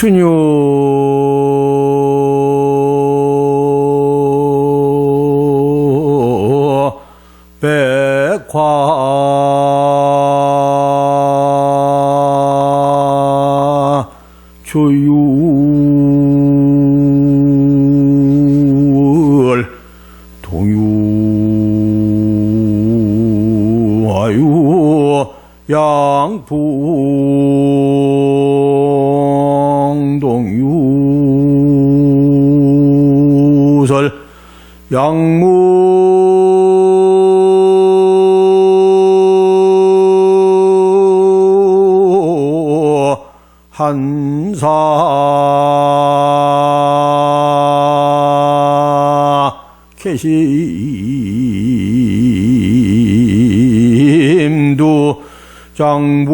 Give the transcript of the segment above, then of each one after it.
춘유 백화 조율 동유하유 양풍동유설 양무 한사 개심두 장부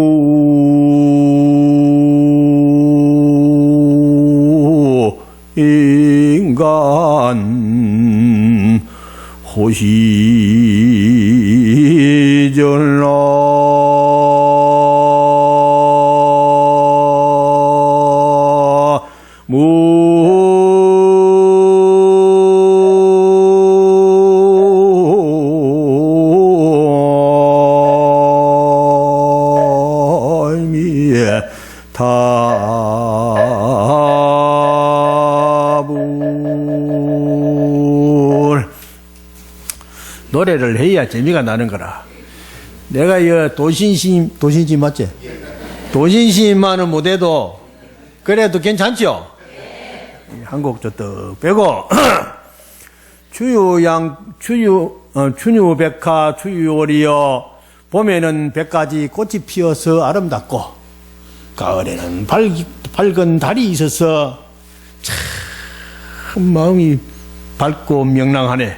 인간 호시절라 무미에 다불 노래를 해야 재미가 나는 거라. 내가 이 도신심 맞지? 도신심만은 못해도 그래도 괜찮죠? 한 곡 더 빼고 춘유백화 추유월이여 봄에는 100가지 꽃이 피어서 아름답고 가을에는 밝은 달이 있어서 참 마음이 밝고 명랑하네.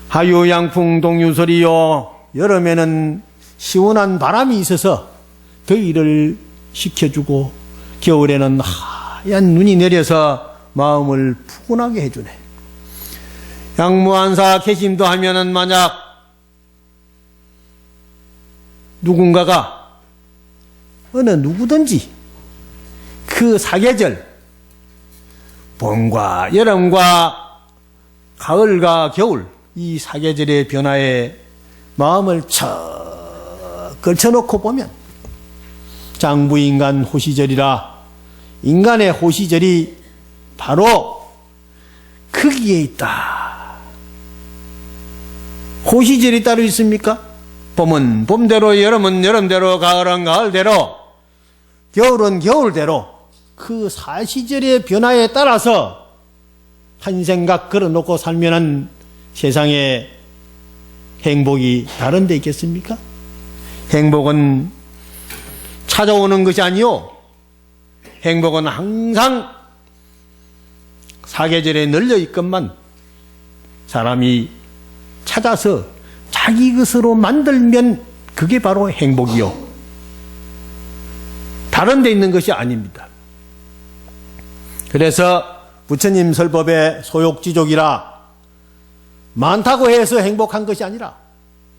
하유양풍 동유설이요 여름에는 시원한 바람이 있어서 더위를 식혀주고 겨울에는 하얀 눈이 내려서 마음을 푸근하게 해주네. 양무한사 개심도 하면은 만약 누군가가 어느 누구든지 그 사계절 봄과 여름과 가을과 겨울 이 사계절의 변화에 마음을 척 걸쳐놓고 보면 장부인간 호시절이라 인간의 호시절이 바로 거기에 있다. 호시절이 따로 있습니까? 봄은 봄대로, 여름은 여름대로, 가을은 가을대로, 겨울은 겨울대로 그 사시절의 변화에 따라서 한 생각 걸어놓고 살면은 세상에 행복이 다른 데 있겠습니까? 행복은 찾아오는 것이 아니요. 행복은 항상 사계절에 널려 있건만 사람이 찾아서 자기 것으로 만들면 그게 바로 행복이요. 다른 데 있는 것이 아닙니다. 그래서 부처님 설법에 소욕지족이라 많다고 해서 행복한 것이 아니라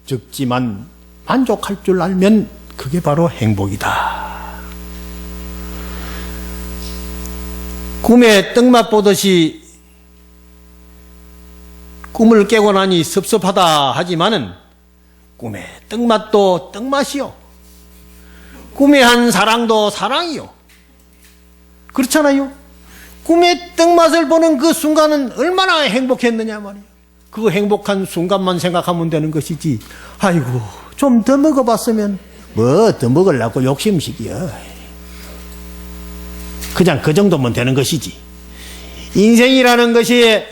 적지만 만족할 줄 알면 그게 바로 행복이다. 꿈에 떡맛 보듯이 꿈을 깨고 나니 섭섭하다 하지만은 꿈의 떡맛도 떡맛이요. 꿈에 한 사랑도 사랑이요. 그렇잖아요. 꿈의 떡맛을 보는 그 순간은 얼마나 행복했느냐 말이에요. 그 행복한 순간만 생각하면 되는 것이지. 아이고 좀 더 먹어봤으면 뭐 더 먹으려고 욕심식이야. 그냥 그 정도면 되는 것이지. 인생이라는 것이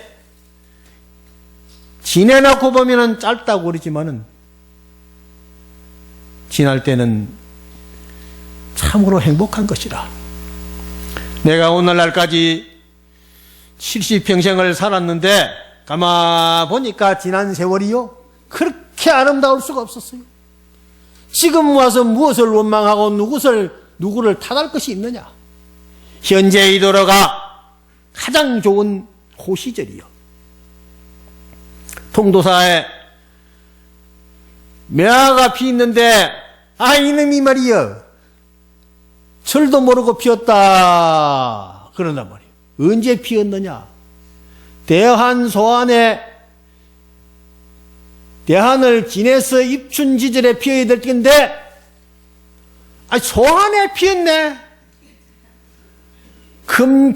지내놓고 보면은 짧다고 그러지만은 지날 때는 참으로 행복한 것이라. 내가 오늘날까지 70평생을 살았는데 가만 보니까 지난 세월이요 그렇게 아름다울 수가 없었어요. 지금 와서 무엇을 원망하고 누구를 탓할 것이 있느냐. 현재 이도로가 가장 좋은 호시절이요. 통도사에 매화가 피있는데 이놈이 말이여 철도 모르고 피었다. 그런단 말이에요. 언제 피었느냐? 대한을 지내서 입춘지절에 피어야 될 텐데, 소환에 피었네.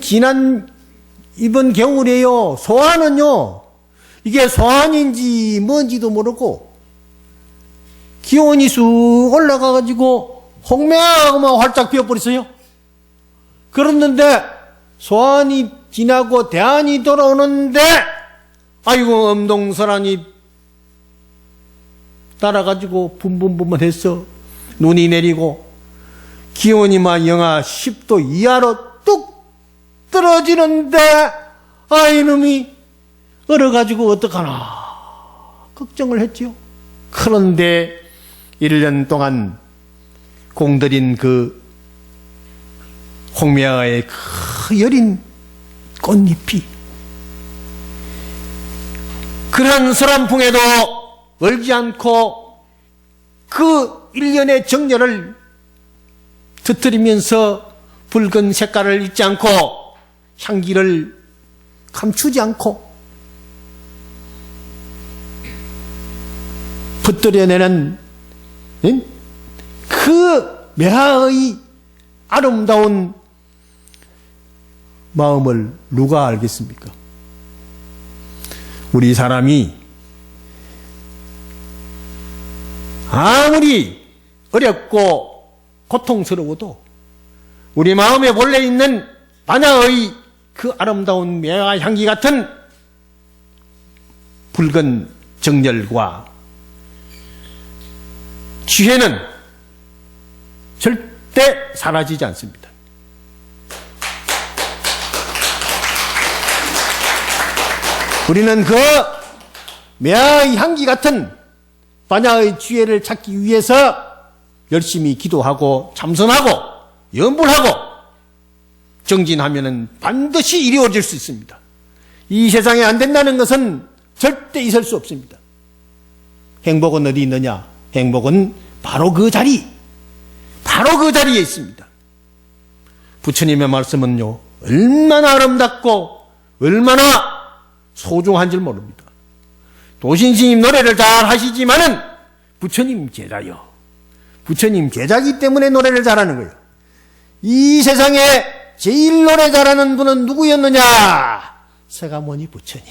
지난 이번 겨울에요. 소환은요, 이게 소환인지 뭔지도 모르고, 기온이 쑥 올라가가지고, 홍매화가 활짝 피어버렸어요. 그랬는데, 소환이 지나고 대한이 돌아오는데, 아이고, 엄동설한이 따라가지고 분분분분해서 눈이 내리고, 기온이 막 영하 10도 이하로 뚝 떨어지는데, 이놈이 얼어가지고 어떡하나 걱정을 했지요. 그런데 1년 동안 공들인 그 홍매화의 그 여린 꽃잎이 그런 서람풍에도 얼지 않고 그 1년의 정열을 터뜨리면서 붉은 색깔을 잊지 않고 향기를 감추지 않고 붙들여내는 그 매화의 아름다운 마음을 누가 알겠습니까? 우리 사람이 아무리 어렵고 고통스러워도 우리 마음에 본래 있는 반야의 그 아름다운 매화 향기 같은 붉은 정열과 지혜는 절대 사라지지 않습니다. 우리는 그 매화의 향기 같은 반야의 지혜를 찾기 위해서 열심히 기도하고 참선하고 염불하고 정진하면은 반드시 이루어질 수 있습니다. 이 세상에 안 된다는 것은 절대 있을 수 없습니다. 행복은 어디 있느냐? 행복은 바로 그 자리에 있습니다. 부처님의 말씀은요, 얼마나 아름답고 얼마나 소중한 줄 모릅니다. 도신스님 노래를 잘 하시지만은 부처님 제자요. 부처님 제자기 때문에 노래를 잘하는 거예요. 이 세상에 제일 노래 잘하는 분은 누구였느냐? 서가모니 부처님.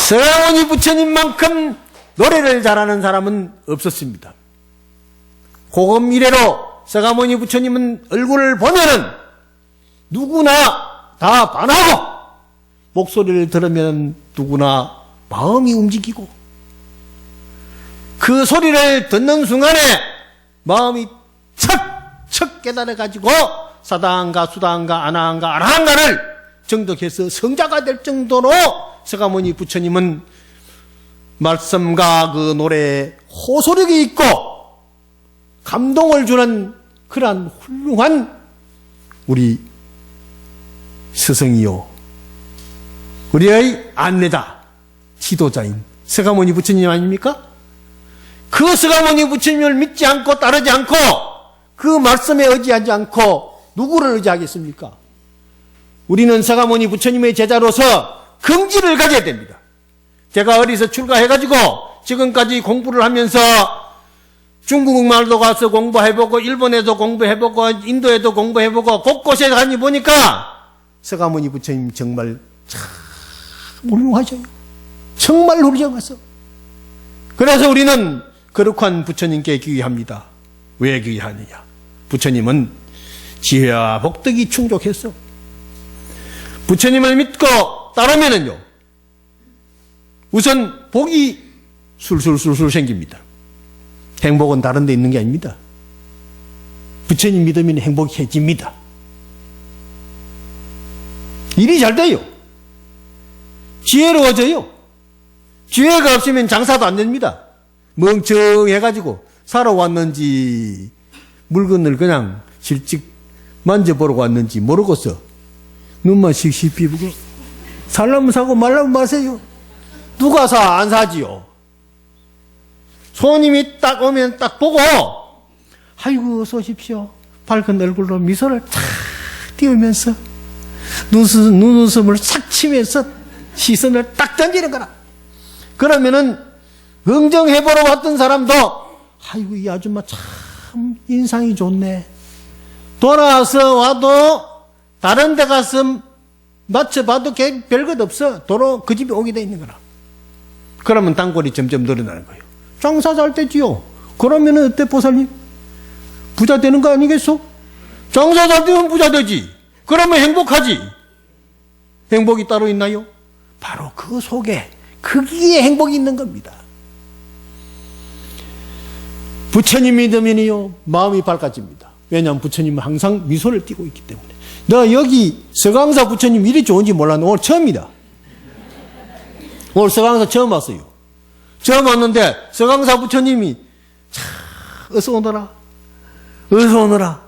서가모니 부처님만큼 노래를 잘하는 사람은 없었습니다. 고금 이래로 서가모니 부처님은 얼굴을 보면은 누구나 다 반하고 목소리를 들으면 누구나 마음이 움직이고 그 소리를 듣는 순간에 마음이 척척 깨달아가지고 사다한가 수다한가 아나한가 아라한가를 정독해서 성자가 될 정도로 서가모니 부처님은 말씀과 그 노래에 호소력이 있고 감동을 주는 그러한 훌륭한 우리 스승이요 우리의 안내자 지도자인 서가모니 부처님 아닙니까? 그 서가모니 부처님을 믿지 않고 따르지 않고 그 말씀에 의지하지 않고 누구를 의지하겠습니까? 우리는 서가모니 부처님의 제자로서 긍지를 가져야 됩니다. 제가 어디서 출가해가지고 지금까지 공부를 하면서 중국말도 가서 공부해보고 일본에도 공부해보고 인도에도 공부해보고 곳곳에 가니 보니까 서가모니 부처님 정말 참 훌륭하셔요. 정말 훌륭하셔. 그래서 우리는 거룩한 부처님께 귀의합니다. 왜 귀의하느냐? 부처님은 지혜와 복덕이 충족했어. 부처님을 믿고 따르면은요, 우선 복이 술술술술 생깁니다. 행복은 다른 데 있는 게 아닙니다. 부처님 믿으면 행복해집니다. 일이 잘 돼요. 지혜로워져요. 지혜가 없으면 장사도 안 됩니다. 멍청해가지고 살아왔는지 물건을 그냥 실직 만져보러 왔는지 모르고서 눈만 씩씩 비비고 살려면 사고 말라면 마세요. 누가 사? 안 사지요. 손님이 딱 오면 딱 보고 아이고 어서 오십시오. 밝은 얼굴로 미소를 탁 띄우면서 눈웃음을 싹 치면서 시선을 딱 던지는 거라. 그러면은 응정해보러 왔던 사람도 아이고 이 아줌마 참 인상이 좋네. 돌아와서 와도 다른 데 가서 맞춰봐도 별것 없어. 도로 그 집에 오게 돼 있는 거라. 그러면 단골이 점점 늘어나는 거예요. 장사 잘 되지요. 그러면은 어때 보살님? 부자 되는 거 아니겠소? 장사 잘 되면 부자 되지. 그러면 행복하지. 행복이 따로 있나요? 바로 그 속에 거기에 행복이 있는 겁니다. 부처님 믿으면요 마음이 밝아집니다. 왜냐하면 부처님은 항상 미소를 띠고 있기 때문에. 나 여기 서강사 부처님 이리 좋은지 몰랐는데 오늘 처음이다. 오늘 서강사 처음 왔어요. 처음 왔는데 서강사 부처님이 참 어서 오너라. 어서 오너라.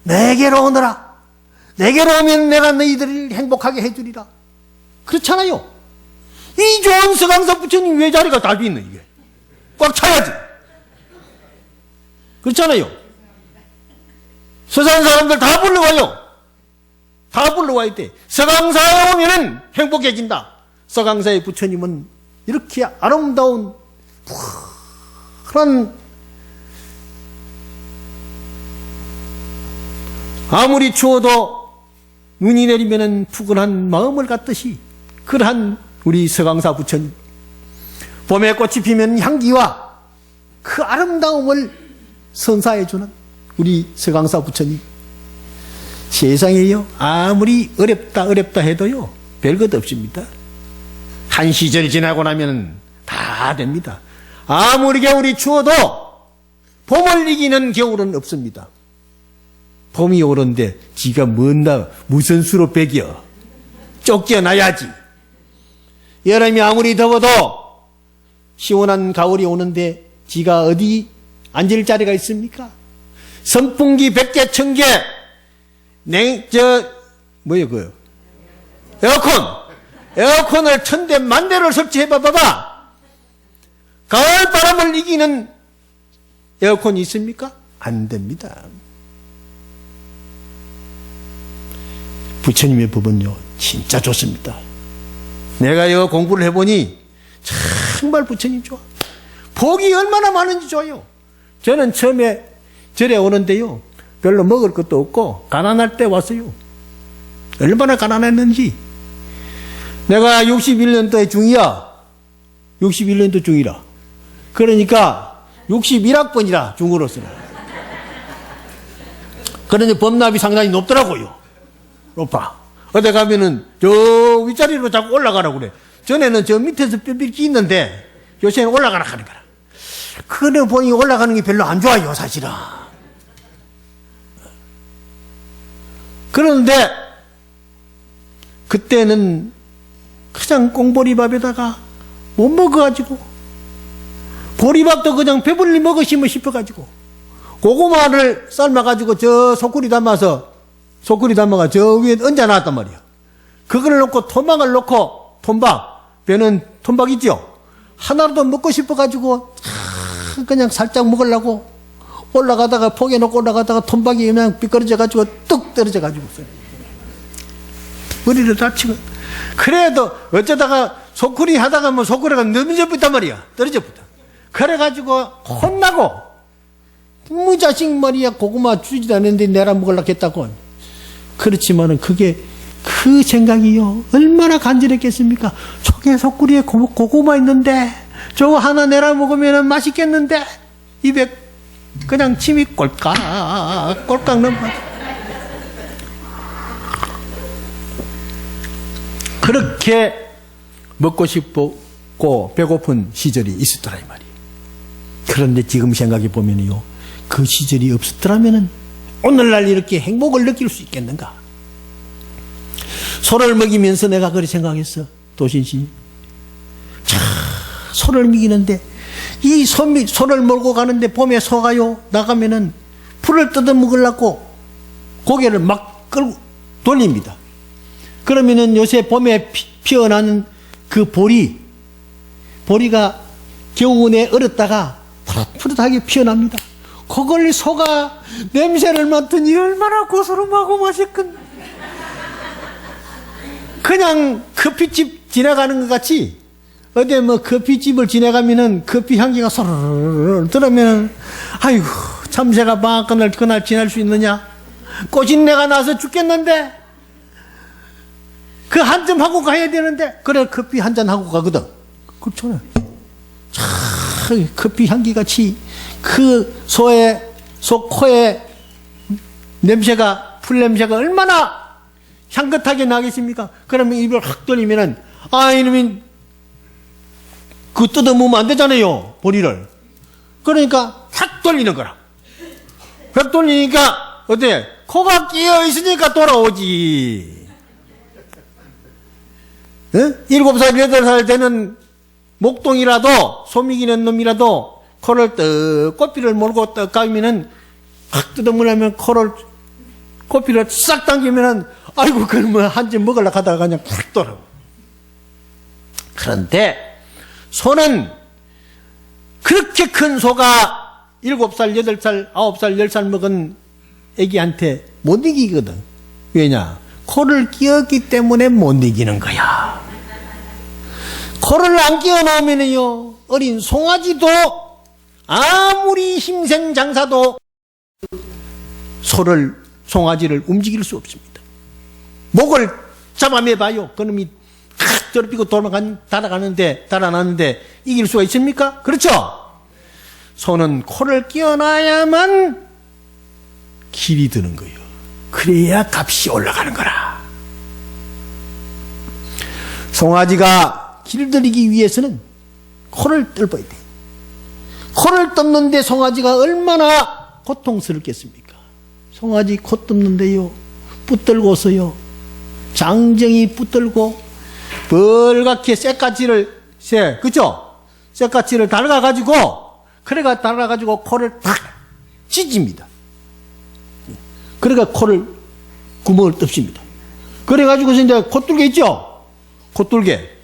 내게로 오너라. 내게로 오면 내가 너희들을 행복하게 해주리라. 그렇잖아요. 이 좋은 서강사 부처님 왜 자리가 다 비있노 이게. 꽉 차야지. 그렇잖아요. 서산 사람들 다 불러와요. 다 불러와야 돼. 서강사에 오면은 행복해진다. 서강사의 부처님은 이렇게 아름다운 그런 아무리 추워도 눈이 내리면은 푸근한 마음을 갖듯이 그러한 우리 서강사 부처님. 봄에 꽃이 피면 향기와 그 아름다움을 선사해주는 우리 서강사 부처님. 세상에요 아무리 어렵다 해도요 별것 없습니다. 한 시절이 지나고 나면 다 됩니다. 아무리 겨울이 추워도 봄을 이기는 겨울은 없습니다. 봄이 오는데 지가 무슨 수로 배겨. 쫓겨나야지. 여름이 아무리 더워도 시원한 가을이 오는데 지가 어디 앉을 자리가 있습니까? 선풍기 100개 1000개 그거요? 에어컨을 1000대 10,000대를 설치해봐봐. 가을 바람을 이기는 에어컨이 있습니까? 안 됩니다. 부처님의 법은요 진짜 좋습니다. 내가 이거 공부를 해보니 정말 부처님 좋아. 복이 얼마나 많은지 좋아요. 저는 처음에 절에 오는데요 별로 먹을 것도 없고 가난할 때 왔어요. 얼마나 가난했는지. 내가 61년도에 중이야. 61년도 중이라. 그러니까 61학번이라 중으로서는. 그러니 법납이 상당히 높더라고요. 높아. 어디 가면은 저 윗자리로 자꾸 올라가라고 그래. 전에는 저 밑에서 뼈비기 있는데 요새는 올라가라 하는 거라. 그래 보니 올라가는 게 별로 안 좋아요 사실은. 그런데 그때는 그냥 꽁보리밥에다가 못 먹어가지고 보리밥도 그냥 배불리 먹으시면 싶어가지고 고구마를 삶아가지고 저 소쿠리 담아가 저 위에 얹어놨단 말이야. 그걸 놓고 토막을 놓고 톰박, 배는 톰박 있죠? 하나라도 먹고 싶어가지고 그냥 살짝 먹으려고 올라가다가 포개 놓고 올라가다가 톰박이 그냥 삐끄러져가지고 뚝 떨어져가지고 머리를 다치고. 그래도 어쩌다가 소쿠리 하다가 뭐 소쿠리가 넘어져버렸단 말이야. 떨어져버렸다. 그래가지고 혼나고 무자식 말이야 고구마 주지도 않는데 내가 먹으려고 했다고. 그렇지만은 그게 그 생각이요 얼마나 간절했겠습니까? 저게 소쿠리에 고구마 있는데 저거 하나 내라 먹으면 맛있겠는데 입에 그냥 침이 꼴깍 넘어가. 그렇게 먹고 싶고 배고픈 시절이 있었더라 이 말이에요. 그런데 지금 생각해 보면요 그 시절이 없었더라면은 오늘날 이렇게 행복을 느낄 수 있겠는가? 소를 먹이면서 내가 그렇게 생각했어. 도신씨 소를 먹이는데 이 소를 몰고 가는데 봄에 소가요 나가면은 풀을 뜯어 먹으려고 고개를 막 끌고 돌립니다. 그러면은 요새 봄에 피어나는 그 보리가 겨우내 얼었다가 푸릇푸릇하게 피어납니다. 그걸 소가 냄새를 맡으니 얼마나 고소름하고 맛있건. 그냥 커피집 지나가는 것 같이 어디 뭐 커피집을 지나가면은 커피 향기가 소르르 들으면은 아이고 참새가 막 그날 지날 수 있느냐, 꼬신내가 나서 죽겠는데 그 한 점 하고 가야 되는데 그래 커피 한 잔 하고 가거든. 그렇잖아요. 참 커피 향기 같이 그 소 코에 냄새가, 풀 냄새가 얼마나 향긋하게 나겠습니까? 그러면 입을 확 돌리면은 아 이놈이 그 뜯어먹으면 안 되잖아요, 보리를. 그러니까 확 돌리는 거라. 확 돌리니까 어때? 코가 끼어 있으니까 돌아오지. 7살, 8살 되는 목동이라도, 소미기는 놈이라도 코를 떡, 꼬피를 몰고 떡 가면은 확 뜯어먹으려면 꼬피를 싹 당기면은 아이고, 그러면 한 점 먹으려고 하다가 그냥 푹 돌아오. 그런데 소는 그렇게 큰 소가 7살, 8살, 9살, 10살 먹은 애기한테 못 이기거든. 왜냐? 코를 끼었기 때문에 못 이기는 거야. 코를 안 끼워 놓으면요, 어린 송아지도 아무리 힘센 장사도 송아지를 움직일 수 없습니다. 목을 잡아매봐요. 그놈이 탁 떨어지고 달아나는데 이길 수가 있습니까? 그렇죠? 소는 코를 끼워놔야만 길이 드는 거예요. 그래야 값이 올라가는 거라. 송아지가 길들이기 위해서는 코를 뜰어야 돼. 코를 떴는데 송아지가 얼마나 고통스럽겠습니까? 송아지 코 떴는데요, 붙들고서요, 장정이 붙들고 벌겋게 그죠? 쇳가치를 달아가지고 코를 탁 찢습니다. 그러니까 코를 구멍을 뜯습니다. 그래가지고 이제 콧뚫개 있죠? 콧뚫개.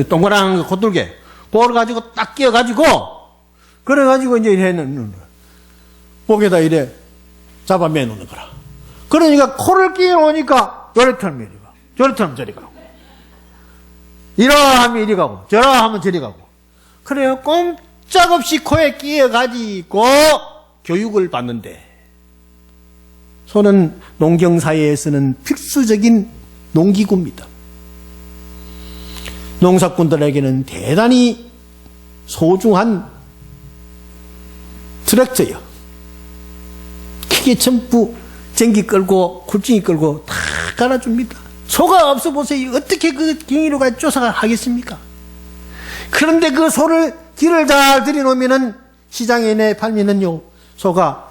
동그란 콧뚫개. 그걸 가지고 딱 끼워가지고, 그래가지고 이제 이래는, 목에다 이래 잡아매 놓는 거라. 그러니까 코를 끼워놓으니까 요렇게 하면 이리 가고, 저렇게 하면 저리 가고, 이라 하면 이리 가고, 저라 하면 저리 가고. 그래요. 꼼짝없이 코에 끼워가지고 교육을 받는데, 소는 농경사회에서는 필수적인 농기구입니다. 농사꾼들에게는 대단히 소중한 트랙터예요. 크게 전부 전기 끌고 굴증이 끌고 다 갈아줍니다. 소가 없어 보세요. 어떻게 그 경이로가 쫓아가겠습니까? 그런데 그 소를 길을 잘 들여놓으면은 시장에 내 팔면은요, 소가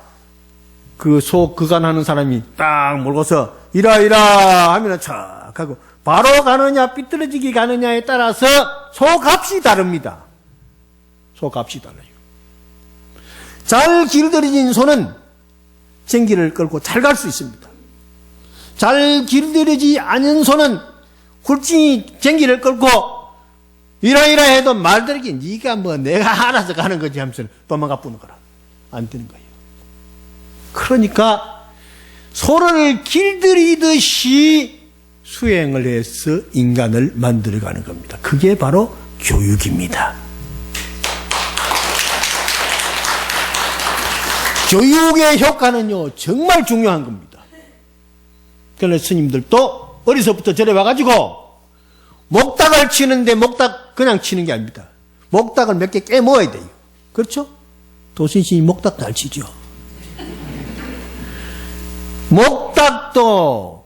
그 소 그간하는 사람이 딱 몰고서 이라 하면은 척 하고 바로 가느냐 삐뚤어지게 가느냐에 따라서 소값이 다릅니다. 소값이 달라요. 잘 길들여진 소는 전기를 끌고 잘 갈 수 있습니다. 잘 길들여지지 않은 소는 굴증이 전기를 끌고 이라 해도 말들기 네가 뭐 내가 알아서 가는 거지 하면서 도망가 뿌는 거라. 안 되는 거예요. 그러니까 소를 길들이듯이 수행을 해서 인간을 만들어가는 겁니다. 그게 바로 교육입니다. 교육의 효과는요, 정말 중요한 겁니다. 그래서 스님들도 어려서부터 절에 와가지고 목닥을 치는데 목닥 그냥 치는 게 아닙니다. 목닥을 몇 개 깨먹어야 돼요. 그렇죠? 도신스님이 목닥 잘 치죠. 목닥도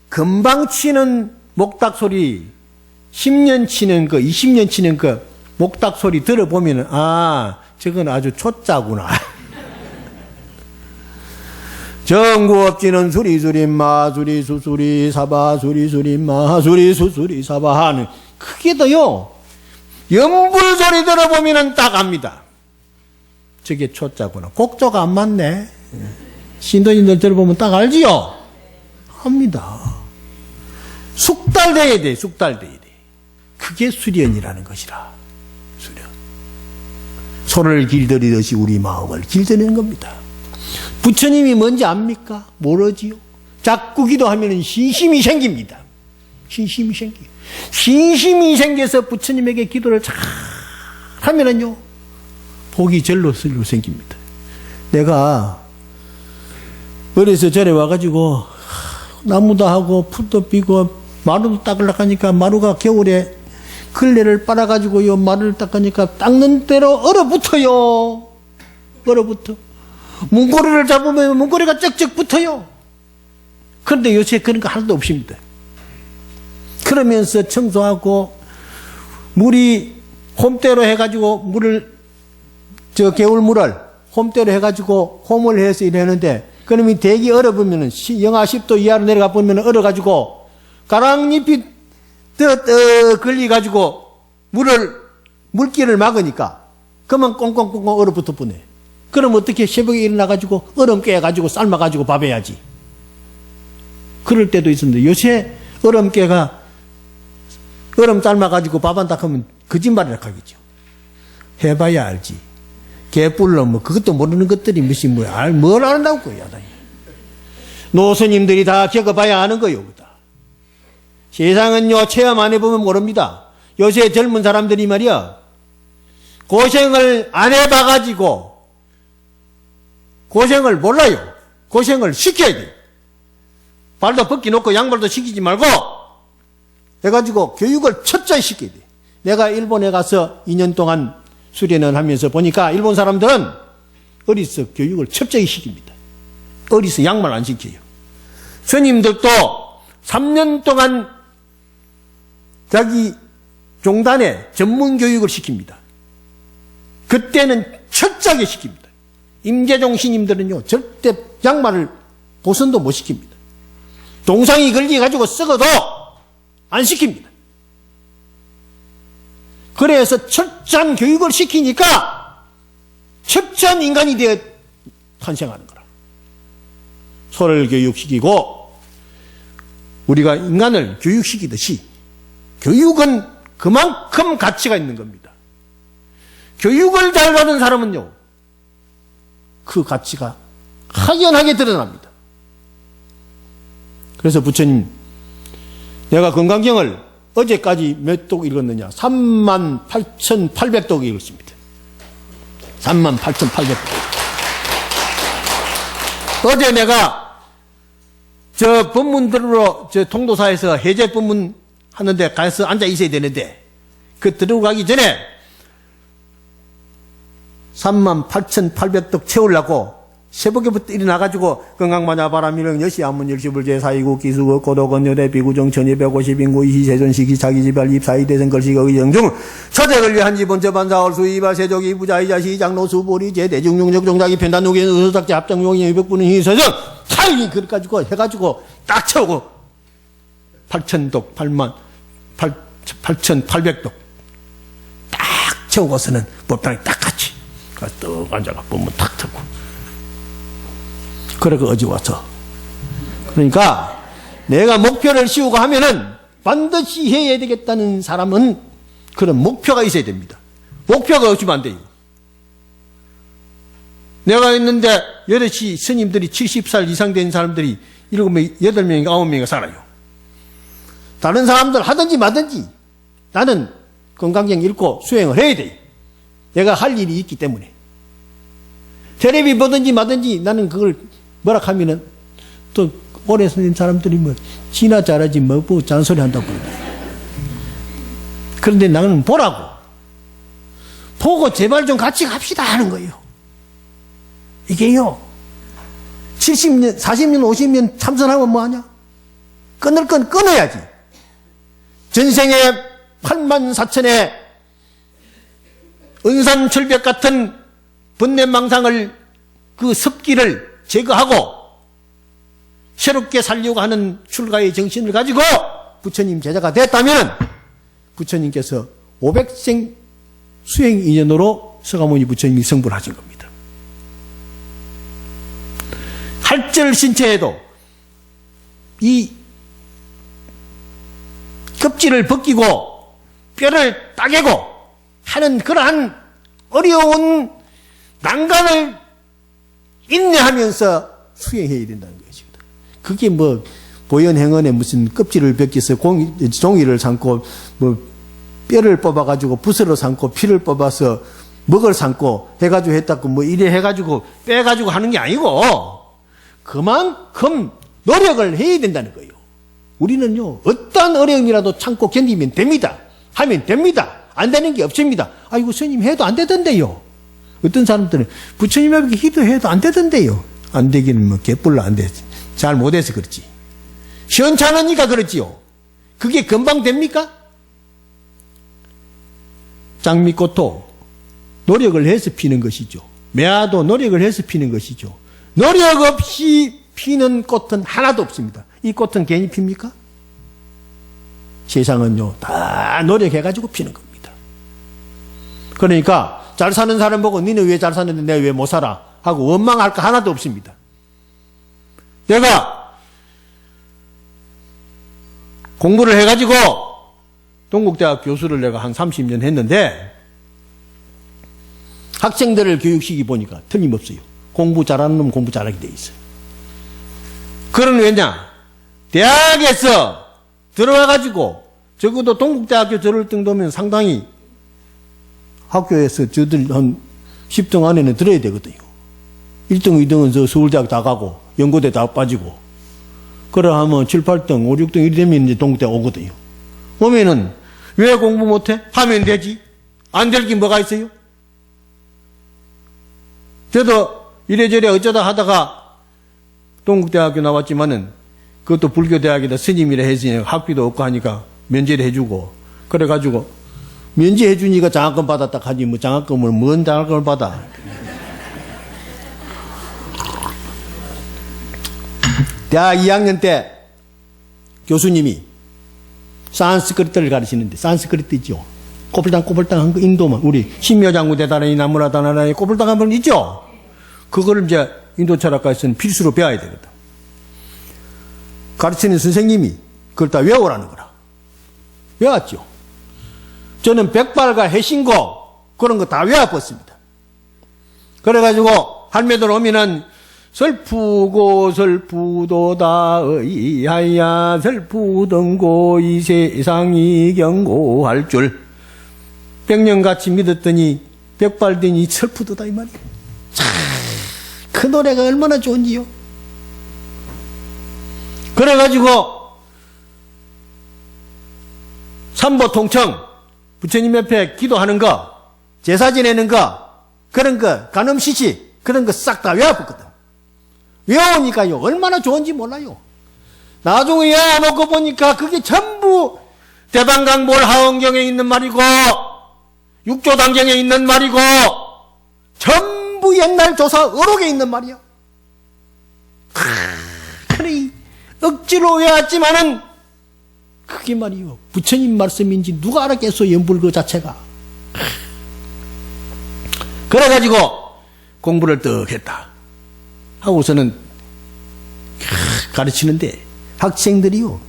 금방 치는 목닥 소리, 10년 치는 거, 20년 치는 거 목닥 소리 들어보면 아, 저건 아주 초짜구나. 정구업지는 수리수리 마수리 수수리 사바 수리수리 마수리 수수리 사바 하는 그게 더요, 연불 소리 들어보면 딱 압니다. 저게 초짜구나. 곡조가 안 맞네. 신도님들 들어보면 딱 알지요? 합니다. 숙달돼야 돼. 숙달돼야 돼. 그게 수련이라는 것이라. 수련. 소를 길들이듯이 우리 마음을 길들이는 겁니다. 부처님이 뭔지 압니까? 모르지요. 자꾸 기도하면 신심이 생깁니다. 신심이 생겨요. 신심이 생겨서 부처님에게 기도를 잘 하면은요, 복이 절로 생깁니다. 내가 어려서 절에 와가지고 나무도 하고 풀도 피고 마루도 닦으려고 하니까 마루가 겨울에 걸레를 빨아가지고요, 마루를 닦으니까 닦는 대로 얼어붙어요. 얼어붙어. 문고리를 잡으면 문고리가 쩍쩍 붙어요. 그런데 요새 그런 거 하나도 없습니다. 그러면서 청소하고 물이 홈대로 해가지고 물을, 겨울물을 홈대로 해가지고 홈을 해서 일하는데, 그러면 대기 얼어보면은 영하 10도 이하로 내려가 보면 얼어가지고 가랑잎이 걸려가지고 물기를 막으니까 그만 꽁꽁꽁꽁 얼어붙어 보네. 그럼 어떻게 새벽에 일어나가지고 얼음 깨가지고 삶아가지고 밥 해야지. 그럴 때도 있었는데 요새 얼음 깨가 얼음 삶아가지고 밥 한다 하면 거짓말이라 하겠죠. 해봐야 알지. 개뿔로 뭐 그것도 모르는 것들이 뭘 안다고 야단이. 노스님들이 다 겪어봐야 아는 거요. 세상은요, 체험 안 해보면 모릅니다. 요새 젊은 사람들이 말이야, 고생을 안 해봐가지고 고생을 몰라요. 고생을 시켜야 돼. 발도 벗겨놓고 양말도 시키지 말고 해가지고 교육을 철저히 시켜야 돼. 내가 일본에 가서 2년 동안 수련을 하면서 보니까 일본 사람들은 어리서 교육을 철저히 시킵니다. 어리서 양말 안 시켜요. 스님들도 3년 동안 자기 종단에 전문 교육을 시킵니다. 그때는 철저하게 시킵니다. 임재종 스님들은요, 절대 양말을 보선도 못 시킵니다. 동상이 걸려가지고 썩어도 안 시킵니다. 그래서 철저한 교육을 시키니까 철저한 인간이 되어 탄생하는 거라. 소를 교육시키고 우리가 인간을 교육시키듯이 교육은 그만큼 가치가 있는 겁니다. 교육을 잘 받은 사람은요, 그 가치가 확연하게 드러납니다. 그래서 부처님, 내가 건강경을 어제까지 몇 독 읽었느냐? 38,800독 읽었습니다. 38,800독. 어제 내가 저 법문 들으러 저 통도사에서 해제 법문 하는데 가서 앉아 있어야 되는데, 그 들어가기 전에 38,800독 채우려고 새벽에부터 일어나가지고 건강마냐 바람이령 여시 안문 열시불제 사이국 기수국 고도건 여대 비구정 1250인구 이시세존시기 자기지발 입사이대선 걸시가 의정중 처제걸 위한 지본 저반사월 수이바 세족이 부자이자 시장로 수보리 제대중용적 종자기 편단 누기는 의소삭제 합정용이 의백부는 희서정 사일이 그래가지고 해가지고 딱 채우고 8,000독 8,800독 딱 채우고서는 법당에 딱 같이 떡 앉아가 법문 탁 듣고, 그러고 어제 와서, 그러니까 내가 목표를 씌우고 하면은 반드시 해야 되겠다는 사람은 그런 목표가 있어야 됩니다. 목표가 없으면 안 돼요. 내가 있는데 여럿이 스님들이 70살 이상 된 사람들이 7명, 8명인가 9명이 살아요. 다른 사람들 하든지 마든지 나는 건강경 읽고 수행을 해야 돼요. 내가 할 일이 있기 때문에. 텔레비 보든지 마든지 나는 그걸 뭐라 하면은 또 오래 산 사람들이 뭐 지나 잘하지 뭐 잔소리 한다고 그러고. 그런데 나는 보라고. 보고 제발 좀 같이 갑시다 하는 거예요. 이게요, 70년, 40년, 50년 참선하면 뭐하냐? 끊을 건 끊어야지. 전생에 84,000의 은산철벽 같은 번뇌망상을, 그 습기를 제거하고 새롭게 살려고 하는 출가의 정신을 가지고 부처님 제자가 됐다면 부처님께서 500생 수행 인연으로 서가모니 부처님이 성불을 하신 겁니다. 할절신체에도 이 껍질을 벗기고 뼈를 따개고 하는 그러한 어려운 난간을 인내하면서 수행해야 된다는 것입니다. 그게 뭐 보현행언에 무슨 껍질을 벗겨서 종이를 삶고 뭐 뼈를 뽑아가지고 붓으로 삶고 피를 뽑아서 먹을 삶고 해가지고 했다고 뭐 이래 해가지고 빼가지고 하는 게 아니고 그만큼 노력을 해야 된다는 거예요. 우리는요 어떤 어려움이라도 참고 견디면 됩니다. 하면 됩니다. 안 되는 게 없습니다. 아이고 스님 해도 안 되던데요. 어떤 사람들은 부처님 앞에 기도해도 안 되던데요. 안 되기는 뭐 개뿔로 안 돼. 잘 못해서 그렇지. 시원찮으니까 그렇지요. 그게 금방 됩니까? 장미꽃도 노력을 해서 피는 것이죠. 매화도 노력을 해서 피는 것이죠. 노력 없이 피는 꽃은 하나도 없습니다. 이 꽃은 괜히 핍니까? 세상은요 다 노력해가지고 피는 겁니다. 그러니까 잘 사는 사람 보고 니는 왜 잘 사는데 내가 왜 못 살아 하고 원망할 거 하나도 없습니다. 내가 공부를 해가지고 동국대학 교수를 내가 한 30년 했는데 학생들을 교육시키 보니까 틀림없어요. 공부 잘하는 놈 공부 잘하게 돼 있어요. 그건 왜냐? 대학에서 들어와가지고 적어도 동국대학교 들을 정도면 상당히 학교에서 저들 한 10등 안에는 들어야 되거든요. 1등, 2등은 저 서울대학 다 가고 연고대 다 빠지고 그러하면 7, 8등, 5, 6등 이리 되면 이제 동국대학 오거든요. 오면은 왜 공부 못해? 하면 되지. 안 될 게 뭐가 있어요? 저도 이래저래 어쩌다 하다가 동국대학교 나왔지만은 그것도 불교대학에다 스님이라 해서 학비도 없고 하니까 면제를 해주고 그래가지고 면제해주니까 장학금 받았다 하지 뭐 장학금을 뭔 장학금을 받아. 대학 2학년 때 교수님이 산스크리트를 가르치는데 산스크리트 있죠. 꼬불당꼬불당 한 거 인도만 우리 신묘장구 대단히 나무라 다나라에 꼬불당 한 번 있죠. 그거를 이제 인도 철학가에서는 필수로 배워야 되거든. 가르치는 선생님이 그걸 다 외우라는 거라. 외웠죠. 저는 백발과 해신고 그런 거 다 외워봤습니다. 그래가지고 할매들 오면은 슬프고 슬프도다 의하야 슬프던고 이 세상이 경고할 줄 백년같이 믿었더니 백발되니 슬프도다 이 말이에요. 그 노래가 얼마나 좋은지요. 그래가지고 삼보통청 부처님 옆에 기도하는 거 제사 지내는 거 그런 거 간음시시 그런 거 싹 다 외워봤거든. 외우니까요 얼마나 좋은지 몰라요. 나중에 외워놓고 보니까 그게 전부 대방강볼 하원경에 있는 말이고 육조단경에 있는 말이고 전부 옛날 조사 어록에 있는 말이야. 그래 억지로 외웠지만은 그게 말이요 부처님 말씀인지 누가 알았겠어. 연불 그 자체가. 그래가지고 공부를 떡 했다 하고서는 가르치는데 학생들이요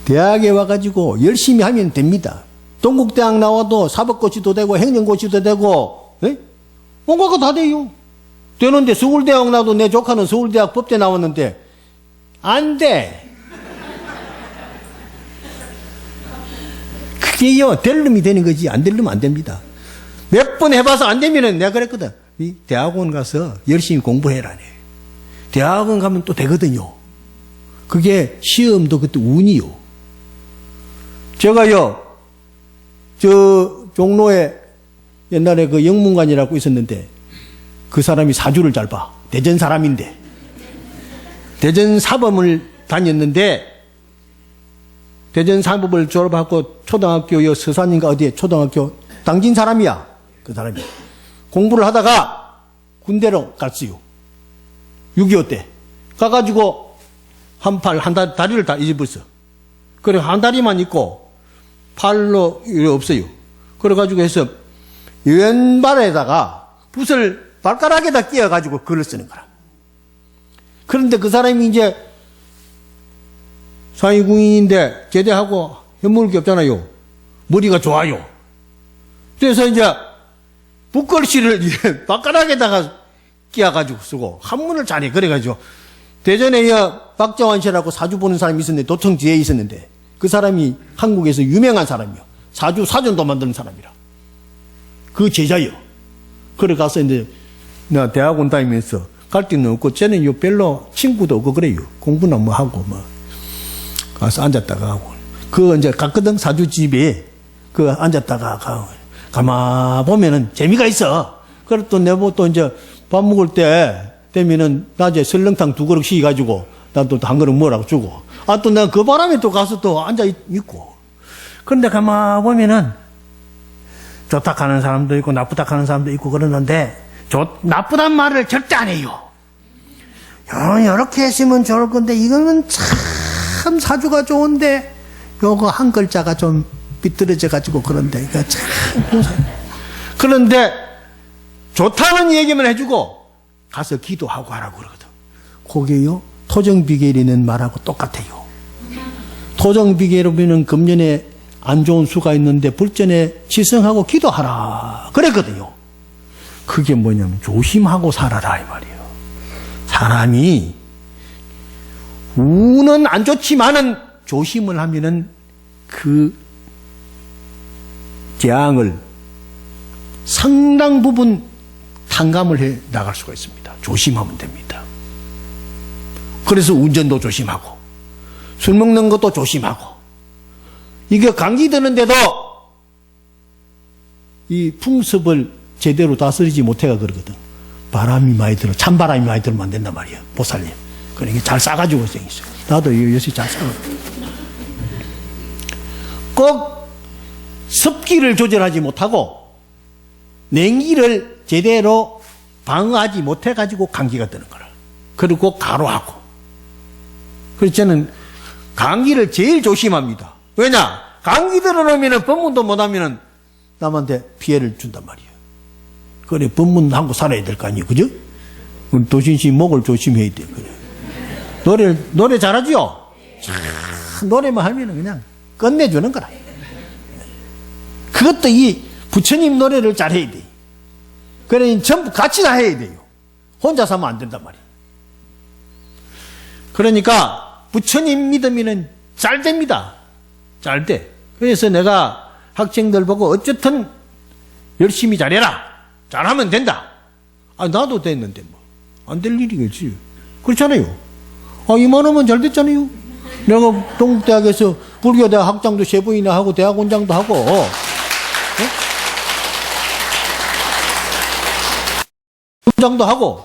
대학에 와가지고 열심히 하면 됩니다. 동국대학 나와도 사법고시도 되고 행정고시도 되고 뭔가 그거 다 돼요. 되는데 서울대학 나도 내 조카는 서울대학 법대 나왔는데 안 돼. 그게요 될 놈이 되는 거지 안 될 놈은 안 됩니다. 몇 번 해봐서 안 되면은 내가 그랬거든. 이 대학원 가서 열심히 공부해라. 대학원 가면 또 되거든요. 그게 시험도 그때 운이요. 제가요 저 종로에 옛날에 그 영문관이라고 있었는데 그 사람이 사주를 잘 봐. 대전 사람인데 대전 사범을 다녔는데 대전 사범을 졸업하고 초등학교 서산인가 어디에 초등학교 당진 사람이야. 그 사람이 공부를 하다가 군대로 갔어요. 6.25 때 가가지고 다리를 다 잊어버렸어. 그래 한 다리만 있고 팔로 없어요. 그래가지고 해서 왼발에다가 붓을 발가락에다 끼워가지고 글을 쓰는 거라. 그런데 그 사람이 이제 상위궁인인데 제대하고 현물이 없잖아요. 머리가 좋아요. 그래서 이제 붓글씨를 바깥락에다가 끼워가지고 쓰고 한문을 잘해. 그래가지고 대전에 박정환 씨라고 사주 보는 사람이 있었는데, 도청 뒤에 있었는데, 그 사람이 한국에서 유명한 사람이요. 사주 사전도 만드는 사람이라. 그 제자요. 그래 가서 이제 나 대학원 다니면서 갈 데는 없고, 쟤는 별로 친구도 없고 그래요. 공부나 뭐 하고 뭐 가서 앉았다가 하고. 그 이제 갔거든, 사주집에. 그 앉았다가 가만 보면은 재미가 있어. 그래 또 내가 또 이제 밥 먹을 때 되면은 낮에 설렁탕 2그릇 시가지고 난 또 한 그릇 뭐라고 주고. 또 내가 그 바람에 또 가서 또 앉아 있고. 그런데 가만 보면은 좋다 하는 사람도 있고 나쁘다 하는 사람도 있고 그러는데, 나쁘단 말을 절대 안 해요. 이렇게 했으면 좋을 건데, 이거는 참 사주가 좋은데 요거 한 글자가 좀 삐뚤어져 가지고 그런데 이거 참. 그런데 좋다는 얘기만 해주고 가서 기도하고 하라고 그러거든. 그게요, 토정비계리는 말하고 똑같아요. 토정비계로는 금년에 안 좋은 수가 있는데 불전에 지성하고 기도하라 그랬거든요. 그게 뭐냐면 조심하고 살아라 이 말이에요. 사람이 운은 안 좋지만은 조심을 하면은 그 재앙을 상당 부분 탕감을 해 나갈 수가 있습니다. 조심하면 됩니다. 그래서 운전도 조심하고 술 먹는 것도 조심하고, 이게 감기 드는데도 이 풍습을 제대로 다스리지 못해가 그러거든. 바람이 많이 들어, 찬바람이 많이 들면 안 된단 말이야, 보살님. 그러니까 잘 싸가지고 있어요. 나도 요새 잘 싸가. 꼭 습기를 조절하지 못하고 냉기를 제대로 방어하지 못해가지고 감기가 드는 거라. 그리고 가로하고. 그래서 저는 감기를 제일 조심합니다. 왜냐? 감기 들어놓으면 법문도 못하면 남한테 피해를 준단 말이에요. 그래, 법문하고 살아야 될 거 아니에요. 그죠? 우리 도신씨 목을 조심해야 돼. 그래. 노래 잘하지요? 노래만 하면 그냥 끝내주는 거라. 그것도 이 부처님 노래를 잘해야 돼. 그래, 전부 같이 다 해야 돼요. 혼자서 하면 안 된단 말이에요. 그러니까 부처님 믿으면 잘 됩니다. 잘 돼. 그래서 내가 학생들 보고 어쨌든 열심히 잘해라. 잘하면 된다. 나도 됐는데 뭐. 안 될 일이겠지. 그렇잖아요. 이만하면 잘 됐잖아요. 내가 동국대학에서 불교대학 학장도 3번이나 하고 대학원장도 하고. 원장도 하고.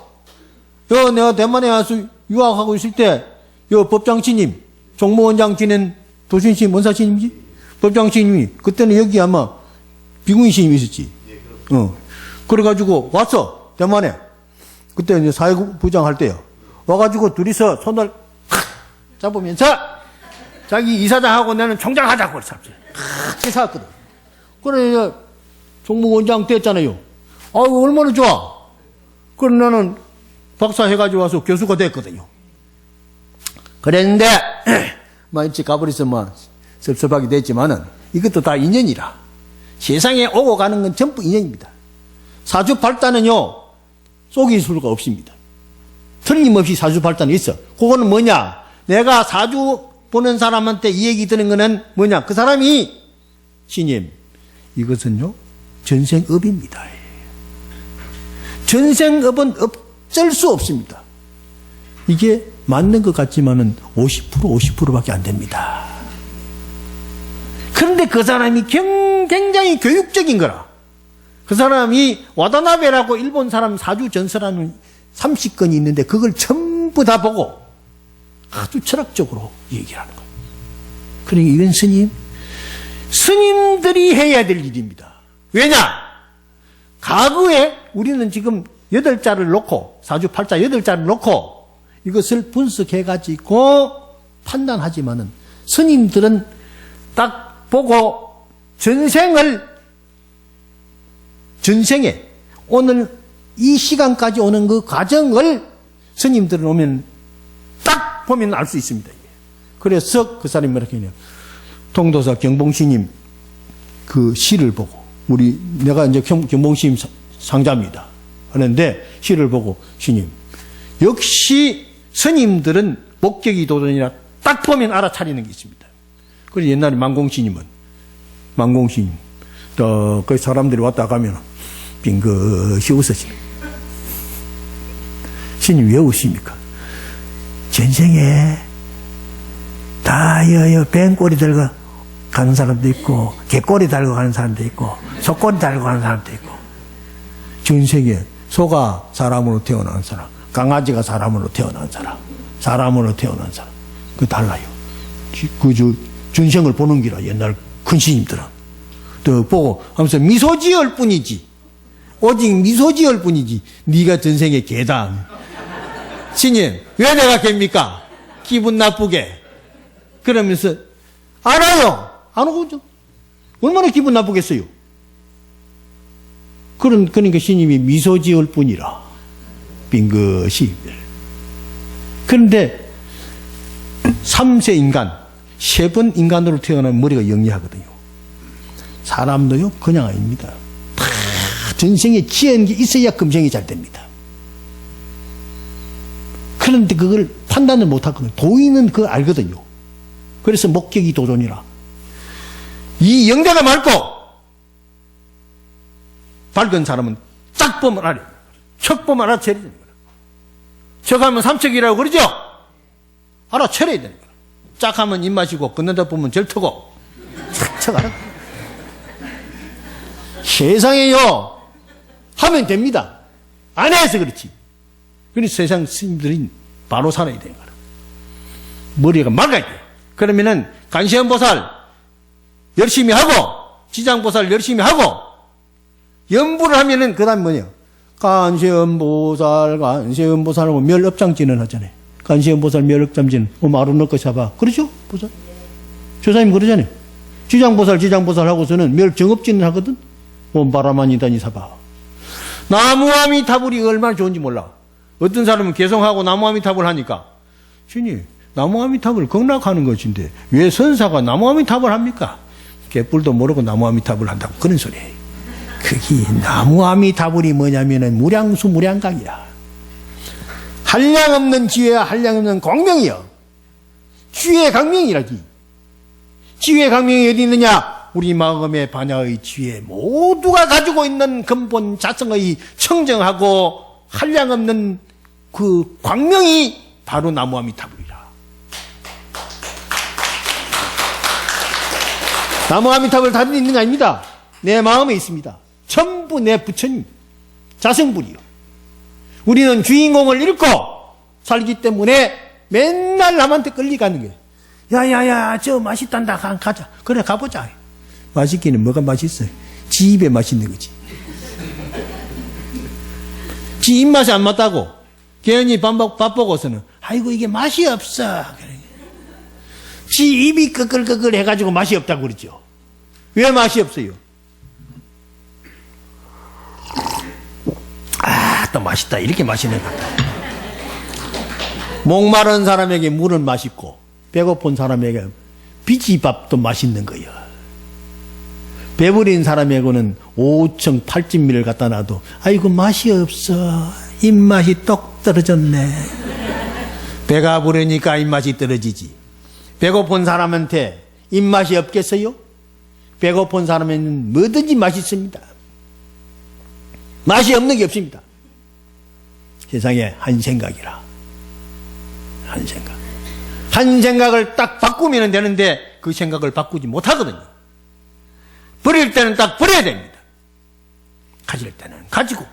내가 대만에 와서 유학하고 있을 때, 법장치님, 종무원장 지낸 도신심 원사치님이지? 법장치님이, 그때는 여기 아마 비구인시님이 있었지. 그래가지고 왔어, 대만에. 그때 이제 사회부장 할 때요. 와가지고 둘이서 손을 잡으면서 자기 이사장하고 나는 총장 하자고 그랬어. 같이 사왔거든. 그래, 종무원장 됐잖아요. 얼마나 좋아. 그래, 나는 박사 해가지고 와서 교수가 됐거든요. 그랬는데, 일찍 가버렸으면 섭섭하게 됐지만은, 이것도 다 인연이라. 세상에 오고 가는 건 전부 인연입니다. 사주팔단은요, 속일 수가 없습니다. 틀림없이 사주팔단이 있어. 그거는 뭐냐? 내가 사주 보는 사람한테 이 얘기 드는 거는 뭐냐? 그 사람이, 신님, 이것은요, 전생업입니다. 전생업은 어쩔 수 없습니다. 이게 맞는 것 같지만은 50%밖에 안 됩니다. 그런데 그 사람이 굉장히 교육적인 거라. 그 사람이 와다나베라고 일본 사람 사주 전설하는 30건이 있는데 그걸 전부 다 보고 아주 철학적으로 얘기를 하는 거예요. 그러니까 이건 스님들이 해야 될 일입니다. 왜냐? 과거에 우리는 지금 8자를 놓고, 사주 8자 8자를 놓고 이것을 분석해가지고 판단하지만은 스님들은 딱 보고 전생에 오늘 이 시간까지 오는 그 과정을 스님들은 오면 딱 보면 알 수 있습니다. 그래서 그 사람이 이렇게 해요. 통도사 경봉스님 그 시를 보고, 내가 이제 경봉스님 상자입니다. 하는데 시를 보고 스님, 역시 스님들은 목격이 도전이라 딱 보면 알아차리는 게 있습니다. 그래서 옛날에 만공스님은 그 사람들이 왔다 가면 빙긋이 웃으십니다. 스님 왜 웃습니까? 전생에 다 뱀꼬리 들고 가는 사람도 있고 개꼬리 달고 가는 사람도 있고 소꼬리 달고 가는 사람도 있고, 전생에 소가 사람으로 태어난 사람, 강아지가 사람으로 태어난 사람, 사람으로 태어난 사람, 그 달라요. 전생을 보는 기라 옛날 큰 스님들은. 또 보고 하면서 미소 지을 뿐이지, 오직 미소 지을 뿐이지 네가 전생에 개다. 스님 왜 내가 개입니까? 기분 나쁘게. 그러면서 알아요. 안 오죠. 얼마나 기분 나쁘겠어요. 그러니까 스님이 미소 지을 뿐이라 빙긋이. 그런데 3세 인간, 3번 인간으로 태어나면 머리가 영리하거든요. 사람도요 그냥 아닙니다. 다 전생에 지은 게 있어야 금생이 잘 됩니다. 그런데 그걸 판단을 못하거든요. 도인은 그걸 알거든요. 그래서 목격이 도전이라. 이 영대가 맑고 밝은 사람은 딱 보면 알아요. 척 보면 알아채려야 되는 거예요. 척 하면 삼척이라고 그러죠? 알아채려야 되는 거예요. 짝 하면 입맛이고 건너다 보면 절터고 척 알아. 세상에요 하면 됩니다. 안 해서 그렇지. 그래서 세상 스님들이 바로 살아야 되는 거예요. 머리가 맑아야 돼요. 그러면은 간시연보살 열심히 하고 지장보살 열심히 하고 연부를 하면은 그 다음 뭐냐, 간시연보살 하고 멸업장진을 하잖아요. 간시연보살 멸업장진 마루 넣고 잡아. 그렇죠? 보살 조사님 그러잖아요. 지장보살 하고서는 멸정업진을 하거든. 바라만이다니 사봐. 나무아미타불이 얼마나 좋은지 몰라. 어떤 사람은 개성하고 나무아미타불 하니까, 주님 나무아미타불 극락하는 것인데 왜 선사가 나무아미타불 합니까? 개뿔도 모르고 나무아미타불 한다고 그런 소리예요. 그게 나무아미타불이 뭐냐면은 무량수 무량각이야. 한량없는 지혜와 한량없는 광명이요. 지혜의 강명이라지. 지혜의 강명이 어디 있느냐? 우리 마음의 반야의 지혜 모두가 가지고 있는 근본 자성의 청정하고 한량없는 그 광명이 바로 나무아미타불이라. 나무아미타불 다른 데 있는 게 아닙니다. 내 마음에 있습니다. 전부 내 부처님 자성불이요. 우리는 주인공을 잃고 살기 때문에 맨날 남한테 끌려가는 거예요. 야야야 저 맛있단다 가자. 그래 가보자. 맛있기는 뭐가 맛있어요? 지 입에 맛있는 거지. 지 입맛이 안 맞다고 괜히 밥 보고서는 아이고 이게 맛이 없어. 지 입이 끄끌끄끌 해가지고 맛이 없다고 그러죠. 왜 맛이 없어요? 또 맛있다. 이렇게 맛있는 것 같다. 목마른 사람에게 물은 맛있고 배고픈 사람에게 비지밥도 맛있는 거예요. 배부린 사람에게는 5층 8진미를 갖다 놔도 아이고 맛이 없어. 입맛이 똑 떨어졌네. 배가 부르니까 입맛이 떨어지지. 배고픈 사람한테 입맛이 없겠어요? 배고픈 사람에는 뭐든지 맛있습니다. 맛이 없는 게 없습니다. 세상에 한 생각이라. 한 생각. 한 생각을 딱 바꾸면 되는데 그 생각을 바꾸지 못하거든요. 버릴 때는 딱 버려야 됩니다. 가질 때는 가지고.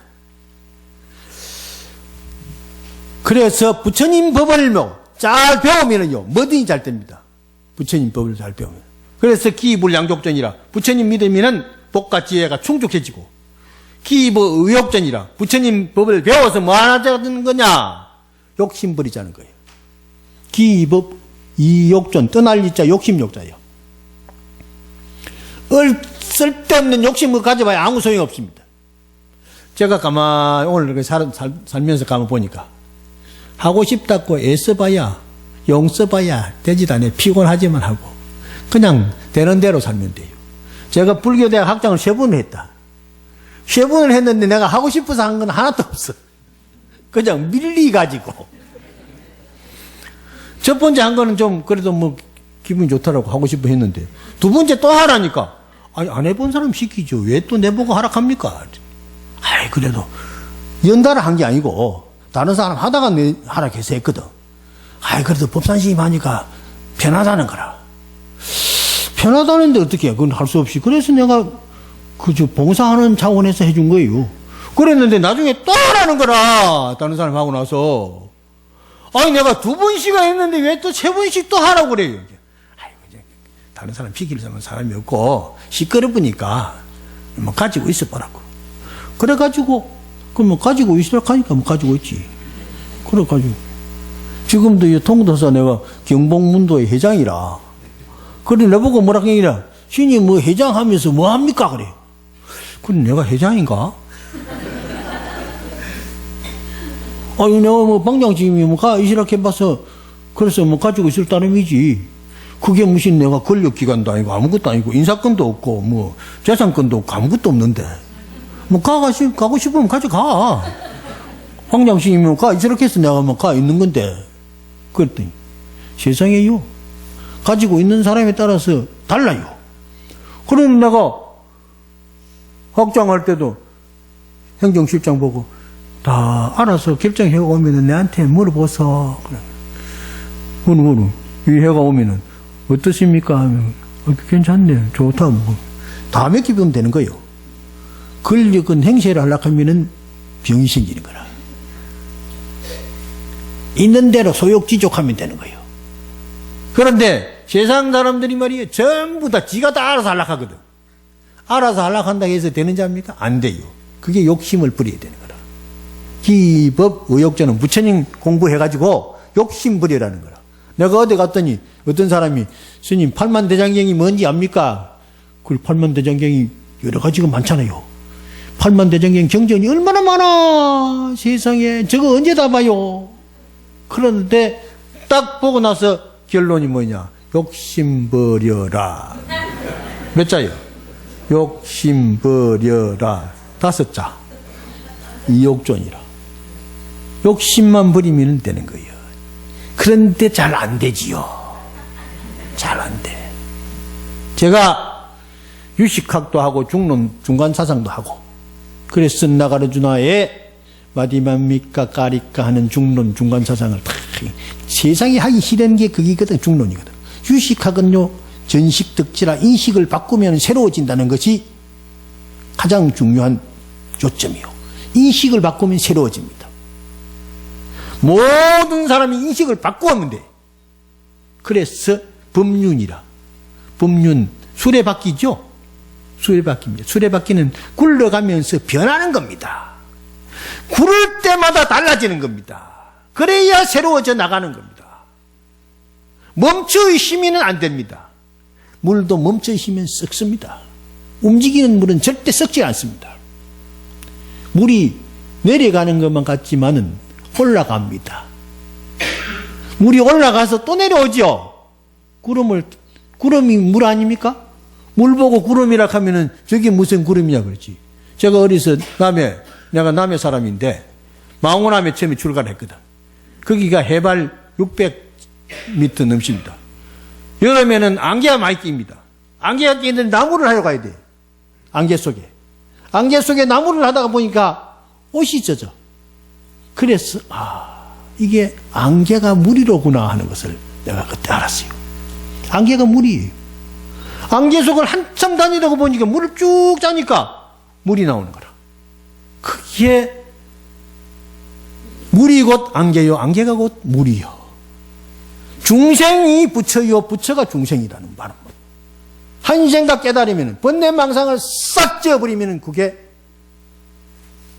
그래서 부처님 법을 잘 배우면요 뭐든지 잘 됩니다. 부처님 법을 잘 배우면. 그래서 기불양족전이라 부처님 믿으면은 복과 지혜가 충족해지고, 기부 의욕전이라 부처님 법을 배워서 뭐 하자는 거냐? 욕심 버리자는 거예요. 기법 이욕전 떠날 이자 욕심욕자예요. 쓸데없는 욕심을 가져봐야 아무 소용이 없습니다. 제가 가만히 오늘 살면서 가만 보니까 하고 싶다고 애써봐야 용 써봐야 되지도 않아요. 피곤하지만 하고 그냥 되는 대로 살면 돼요. 제가 불교대학 학장을 3번을 했다. 3번을 했는데 내가 하고 싶어서 한 건 하나도 없어. 그냥 밀리가지고. 첫 번째 한 거는 좀 그래도 뭐 기분이 좋더라고 하고 싶어 했는데 2번째 또 하라니까. 아니, 안 해본 사람 시키죠. 왜 또 내보고 하락합니까? 아이, 그래도 연달아 한 게 아니고 다른 사람 하다가 내 하락해서 했거든. 아이, 그래도 법산시임 하니까 편하다는 거라. 편하다는데 어떻게 해? 그건 할 수 없이. 그래서 내가 그저 봉사하는 차원에서 해준 거예요. 그랬는데 나중에 또 하라는 거라. 다른 사람 하고 나서. 아니, 내가 2번씩 했는데 왜 또 3번씩 또 하라고 그래요. 아이고, 이제 다른 사람 시킬 사람이 없고 시끄러우니까 뭐 가지고 있어 보라고. 그래가지고 그럼 뭐 가지고 있으라고 하니까 뭐 가지고 있지. 그래가지고 지금도 이 통도사 내가 경복문도의 회장이라. 그래 내보고 뭐라 그러니라. 신이 뭐 회장하면서 뭐 합니까 그래. 그래 내가 회장인가? 아니 내가 뭐 방장님이 뭐 가 있으라고 해봐서 그래서 뭐 가지고 있을 따름이지. 그게 무슨 내가 권력기관도 아니고 아무것도 아니고 인사권도 없고 뭐 재산권도 없고 아무것도 없는데 뭐 가고 싶으면 가져가. 황장님이 뭐 가 있으라고 해서 내가 뭐 가 있는 건데. 그랬더니 세상에요. 가지고 있는 사람에 따라서 달라요. 그러니 내가 확장할 때도 행정실장 보고 다 알아서 결정해 오면은 내한테 물어보소. 그래. 이 해가 오면은 어떠십니까? 하면 괜찮네. 좋다. 뭐. 다 맡기면 되는 거예요. 권력은 행세를 하려고 하면은 병이 생기는 거라. 있는 대로 소욕지족하면 되는 거예요. 그런데 세상 사람들이 말이에요. 전부 다 지가 다 알아서 하려고 하거든. 알아서 하려고 한다고 해서 되는지 압니까? 안 돼요. 그게 욕심을 부려야 되는 거라. 기법 의욕전은 부처님 공부해가지고 욕심 부리라는 거라. 내가 어디 갔더니 어떤 사람이 스님 팔만대장경이 뭔지 압니까? 그 팔만대장경이 여러 가지가 많잖아요. 팔만대장경 경전이 얼마나 많아. 세상에 저거 언제 다 봐요. 그런데 딱 보고 나서 결론이 뭐냐. 욕심 버려라. 몇 자요? 욕심 버려라. 5자. 이욕존이라. 욕심만 버리면 되는 거예요. 그런데 잘 안 되지요. 잘 안 돼. 제가 유식학도 하고 중론 중간사상도 하고 그래서 나가르주나의 마디맘미까 까리까 하는 중론 중간사상을 다 세상에 하기 싫은 게 그기거든. 중론이거든. 유식학은요 전식덕지라 인식을 바꾸면 새로워진다는 것이 가장 중요한 요점이요. 인식을 바꾸면 새로워집니다. 모든 사람이 인식을 바꾸면 돼. 그래서 법륜이라. 법륜 수레바퀴죠. 수레바퀴입니다. 수레바퀴는 굴러가면서 변하는 겁니다. 구를 때마다 달라지는 겁니다. 그래야 새로워져 나가는 겁니다. 멈춰 있으면 안 됩니다. 물도 멈춰 있으면 썩습니다. 움직이는 물은 절대 썩지 않습니다. 물이 내려가는 것만 같지만은 올라갑니다. 물이 올라가서 또 내려오죠. 구름이 물 아닙니까? 물 보고 구름이라 하면은 저게 무슨 구름이냐 그러지. 제가 어려서 내가 남해 사람인데 망원암에 처음에 출가했거든. 거기가 해발 600m 넘습니다. 여름에는 안개가 많이 낍니다. 안개가 끼는데 나무를 하러 가야 돼. 안개 속에 나무를 하다가 보니까 옷이 젖어. 그래서 이게 안개가 물이로구나 하는 것을 내가 그때 알았어요. 안개가 물이에요. 안개 속을 한참 다니다가 보니까 물을 쭉 짜니까 물이 나오는 거라. 그게 물이 곧 안개요. 안개가 곧 물이요. 중생이 부처요. 부처가 중생이라는 말은 한 생각 깨달으면 번뇌망상을 싹 지어버리면 그게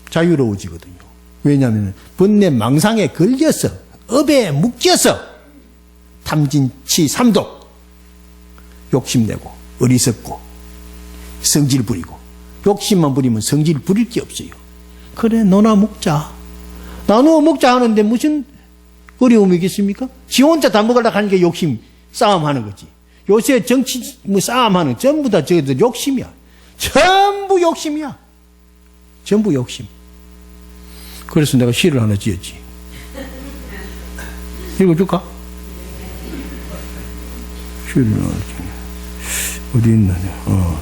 자유로워지거든요. 왜냐하면 번뇌망상에 걸려서 업에 묶여서 탐진치 삼독 욕심내고 어리석고 성질 부리고 욕심만 부리면 성질 부릴 게 없어요. 그래 너나 먹자. 나누어 먹자 하는데 무슨 어려움이겠습니까? 지 혼자 다 먹으려고 하는 게 욕심 싸움하는 거지. 요새 정치 싸움하는 전부 다 저들 욕심이야. 전부 욕심이야. 전부 욕심. 그래서 내가 시를 하나 지었지. 읽어줄까? 시를 하나 지었지. 어디 있느냐.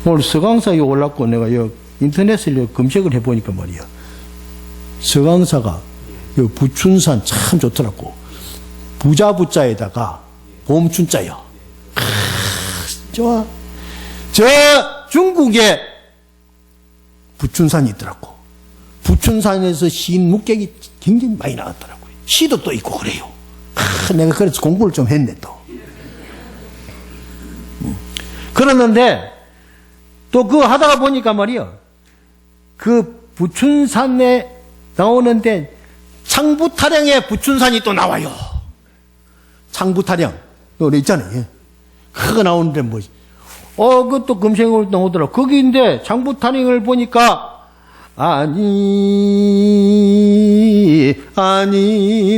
오늘 서강사에 올랐고 내가 인터넷을 검색을 해보니까 말이야. 서강사가 부춘산 참 좋더라고. 부자부자에다가 봄춘자요. 좋아. 저 중국에 부춘산이 있더라고. 부춘산에서 시인 묵객이 굉장히 많이 나왔더라고요. 시도 또 있고 그래요. 내가 그래서 공부를 좀 했네 또. 그러는데 또 그거 하다가 보니까 말이야. 그 부춘산에 나오는데 창부타령에 부춘산이 또 나와요. 창부타령. 노래 있잖아요. 그거 나오는데 뭐지. 그것도 검색을 나오더라. 거기인데 창부타령을 보니까 아니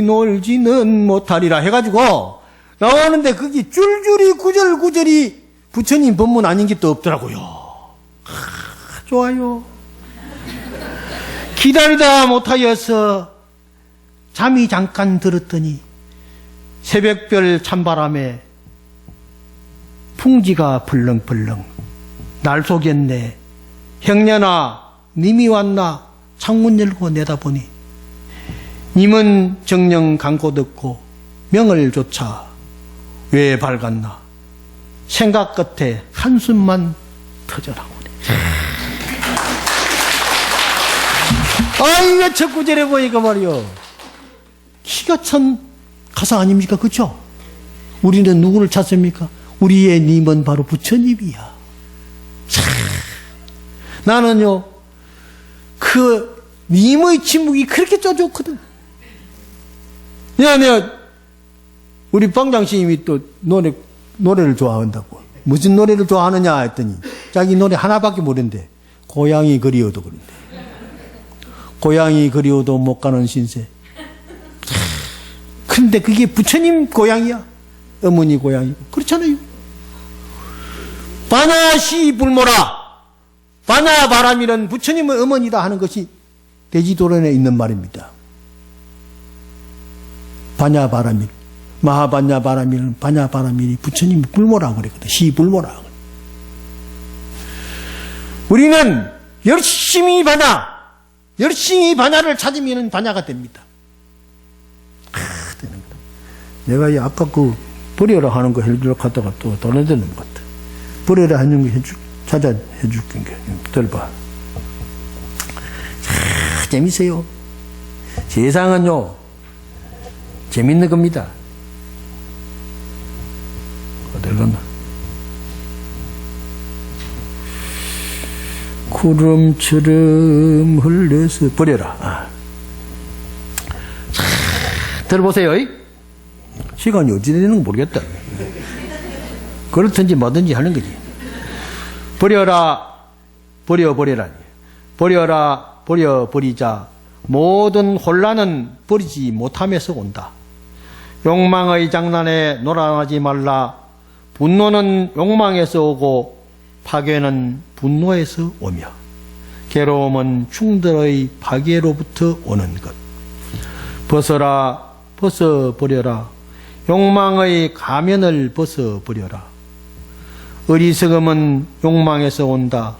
놀지는 못하리라 해가지고 나오는데 거기 줄줄이 구절구절이 부처님 법문 아닌 게 또 없더라고요. 좋아요. 기다리다 못하여서 잠이 잠깐 들었더니 새벽별 찬바람에 풍지가 벌렁벌렁 날 속였네. 형년아 님이 왔나? 창문 열고 내다보니 님은 정령 강고 듣고 명을 조차 왜 밝았나? 생각 끝에 한숨만 터져나오네. 이게 첫 구절에 보니까 말이요. 기가 찬 가사 아닙니까? 그쵸? 우리는 누구를 찾습니까? 우리의 님은 바로 부처님이야. 나는요, 그 님의 침묵이 그렇게 좋거든. 내가 우리 방장스님이 또 노래를 좋아한다고. 무슨 노래를 좋아하느냐 했더니 자기 노래 하나밖에 모르는데 고향이 그리워도 그런데. 고향이 그리워도 못 가는 신세. 근데 그게 부처님 고향이야. 어머니 고향이고. 그렇잖아요. 바나시 불모라. 바나 바람이는 부처님의 어머니다 하는 것이 대지도론에 있는 말입니다. 바냐 바람일. 마하바냐 바람일은 바냐 바람일이 부처님 불모라고 그랬거든. 시 불모라고. 우리는 열심히 바냐를 찾으면 바냐가 됩니다. 되는 거다. 내가 아까 그 버려라 하는 거 해주려고 하다가 또 돈을 드는 것 같아. 버려라 하는 거 찾아 해줄게. 들어봐. 재밌어요. 세상은요, 재밌는 겁니다. 어딜 갔나? 구름처럼 흘러서 버려라. 들어보세요. 시간이 어찌 되는지 모르겠다. 그렇든지 뭐든지 하는 거지. 버려라, 버려라. 버리자. 모든 혼란은 버리지 못함에서 온다. 욕망의 장난에 놀아나지 말라. 분노는 욕망에서 오고 파괴는 분노에서 오며 괴로움은 충돌의 파괴로부터 오는 것. 벗어버려라. 욕망의 가면을 벗어버려라. 어리석음은 욕망에서 온다.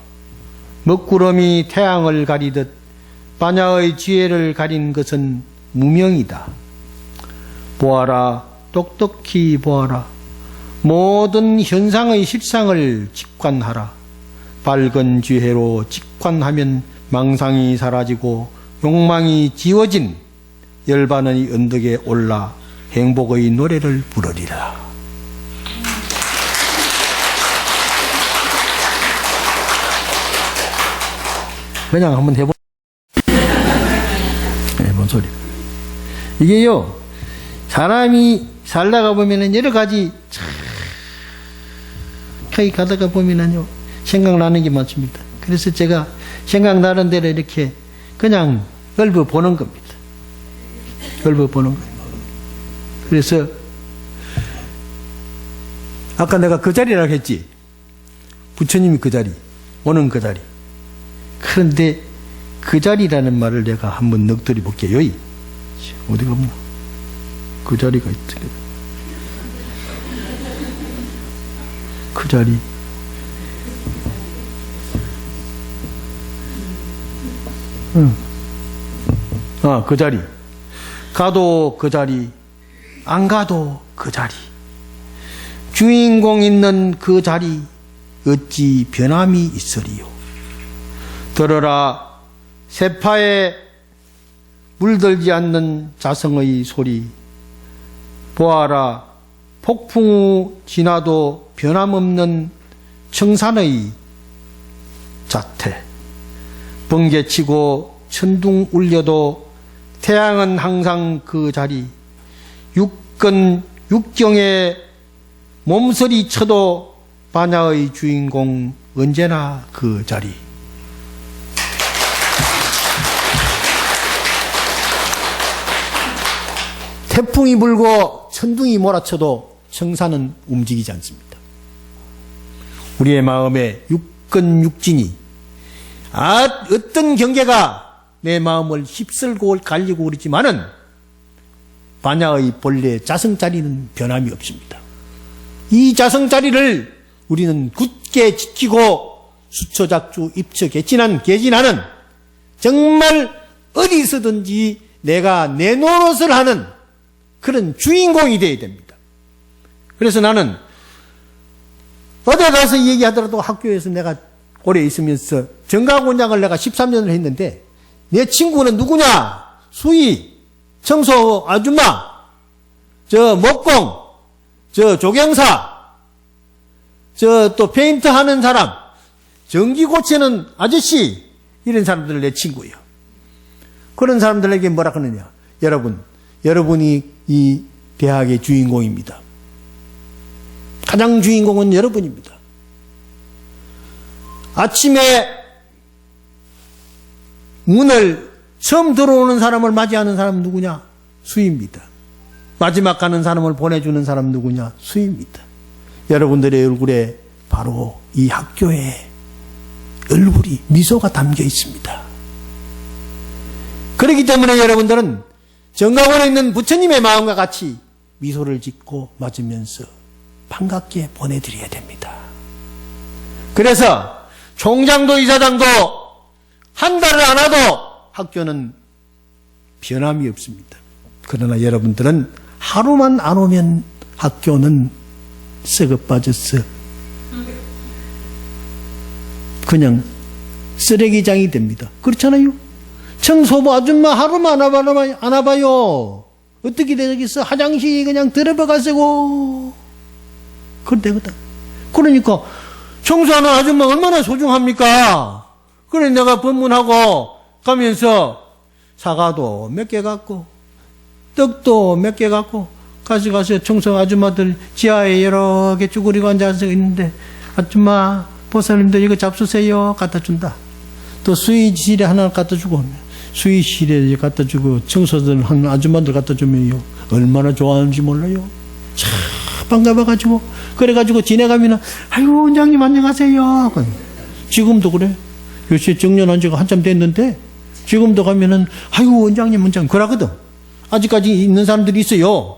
먹구름이 태양을 가리듯 바냐의 지혜를 가린 것은 무명이다. 보아라. 똑똑히 보아라. 모든 현상의 실상을 직관하라. 밝은 지혜로 직관하면 망상이 사라지고 욕망이 지워진 열반의 언덕에 올라 행복의 노래를 부르리라. 그냥 한번 해본 소리. 이게요, 사람이 살다가 보면은 여러 가지 착하게 가다가 보면은요, 생각나는 게 많습니다. 그래서 제가 생각나는 대로 이렇게 그냥 읊어보는 겁니다. 읊어보는 거예요. 그래서 아까 내가 그 자리라고 했지. 부처님이 그 자리, 오는 그 자리. 그런데 그 자리라는 말을 내가 한번 넋두리 볼게요. 어디가 뭐 그 자리가 있더래. 그 자리. 그 자리. 가도 그 자리, 안 가도 그 자리. 주인공 있는 그 자리, 어찌 변함이 있으리요. 들어라, 세파에 물들지 않는 자성의 소리. 보아라, 폭풍 후 지나도 변함없는 청산의 자태. 번개치고 천둥 울려도 태양은 항상 그 자리. 육경에 몸서리 쳐도 반야의 주인공 언제나 그 자리. 태풍이 불고 천둥이 몰아쳐도 청산은 움직이지 않습니다. 우리의 마음에 육근육진이 어떤 경계가 내 마음을 휩쓸고 갈리고 그러지만은 반야의 본래 자성자리는 변함이 없습니다. 이 자성자리를 우리는 굳게 지키고 수초작주 입처개진하는 정말 어디서든지 내가 내 노릇을 하는 그런 주인공이 되어야 됩니다. 그래서 나는 어디 가서 얘기하더라도 학교에서 내가 오래 있으면서 정가곤장을 내가 13년을 했는데 내 친구는 누구냐? 수의, 청소 아줌마, 저 목공, 저 조경사, 저 또 페인트 하는 사람, 전기 고치는 아저씨, 이런 사람들을 내 친구예요. 그런 사람들에게 뭐라 그러느냐? 여러분이 이 대학의 주인공입니다. 가장 주인공은 여러분입니다. 아침에 문을 처음 들어오는 사람을 맞이하는 사람은 누구냐? 수입니다. 마지막 가는 사람을 보내주는 사람은 누구냐? 수입니다. 여러분들의 얼굴에 바로 이 학교의 얼굴이 미소가 담겨 있습니다. 그렇기 때문에 여러분들은 정가원에 있는 부처님의 마음과 같이 미소를 짓고 맞으면서 반갑게 보내드려야 됩니다. 그래서 총장도 이사장도 한 달을 안 와도 학교는 변함이 없습니다. 그러나 여러분들은 하루만 안 오면 학교는 썩어 빠졌어. 그냥 쓰레기장이 됩니다. 그렇잖아요? 청소부 아줌마 하루만 안 와봐요. 어떻게 되겠어? 화장실이 그냥 들어가시고. 그러거든. 그러니까 청소하는 아줌마 얼마나 소중합니까? 그래 내가 법문하고 가면서 사과도 몇 개 갖고 떡도 몇 개 갖고 가서 청소 아줌마들 지하에 여러 개 쭈그리고 앉아서 있는데 아줌마 보살님들 이거 잡수세요 갖다 준다. 또 수의실에 하나 갖다 주고 수의실에 갖다 주고 청소들 하는 아줌마들 갖다 주면요 얼마나 좋아하는지 몰라요. 참 반가워가지고 그래가지고 지내가면은 아유 원장님 안녕하세요. 지금도 그래. 요새 정년한 지가 한참 됐는데 지금도 가면은 아유 원장님 그러거든. 아직까지 있는 사람들이 있어요.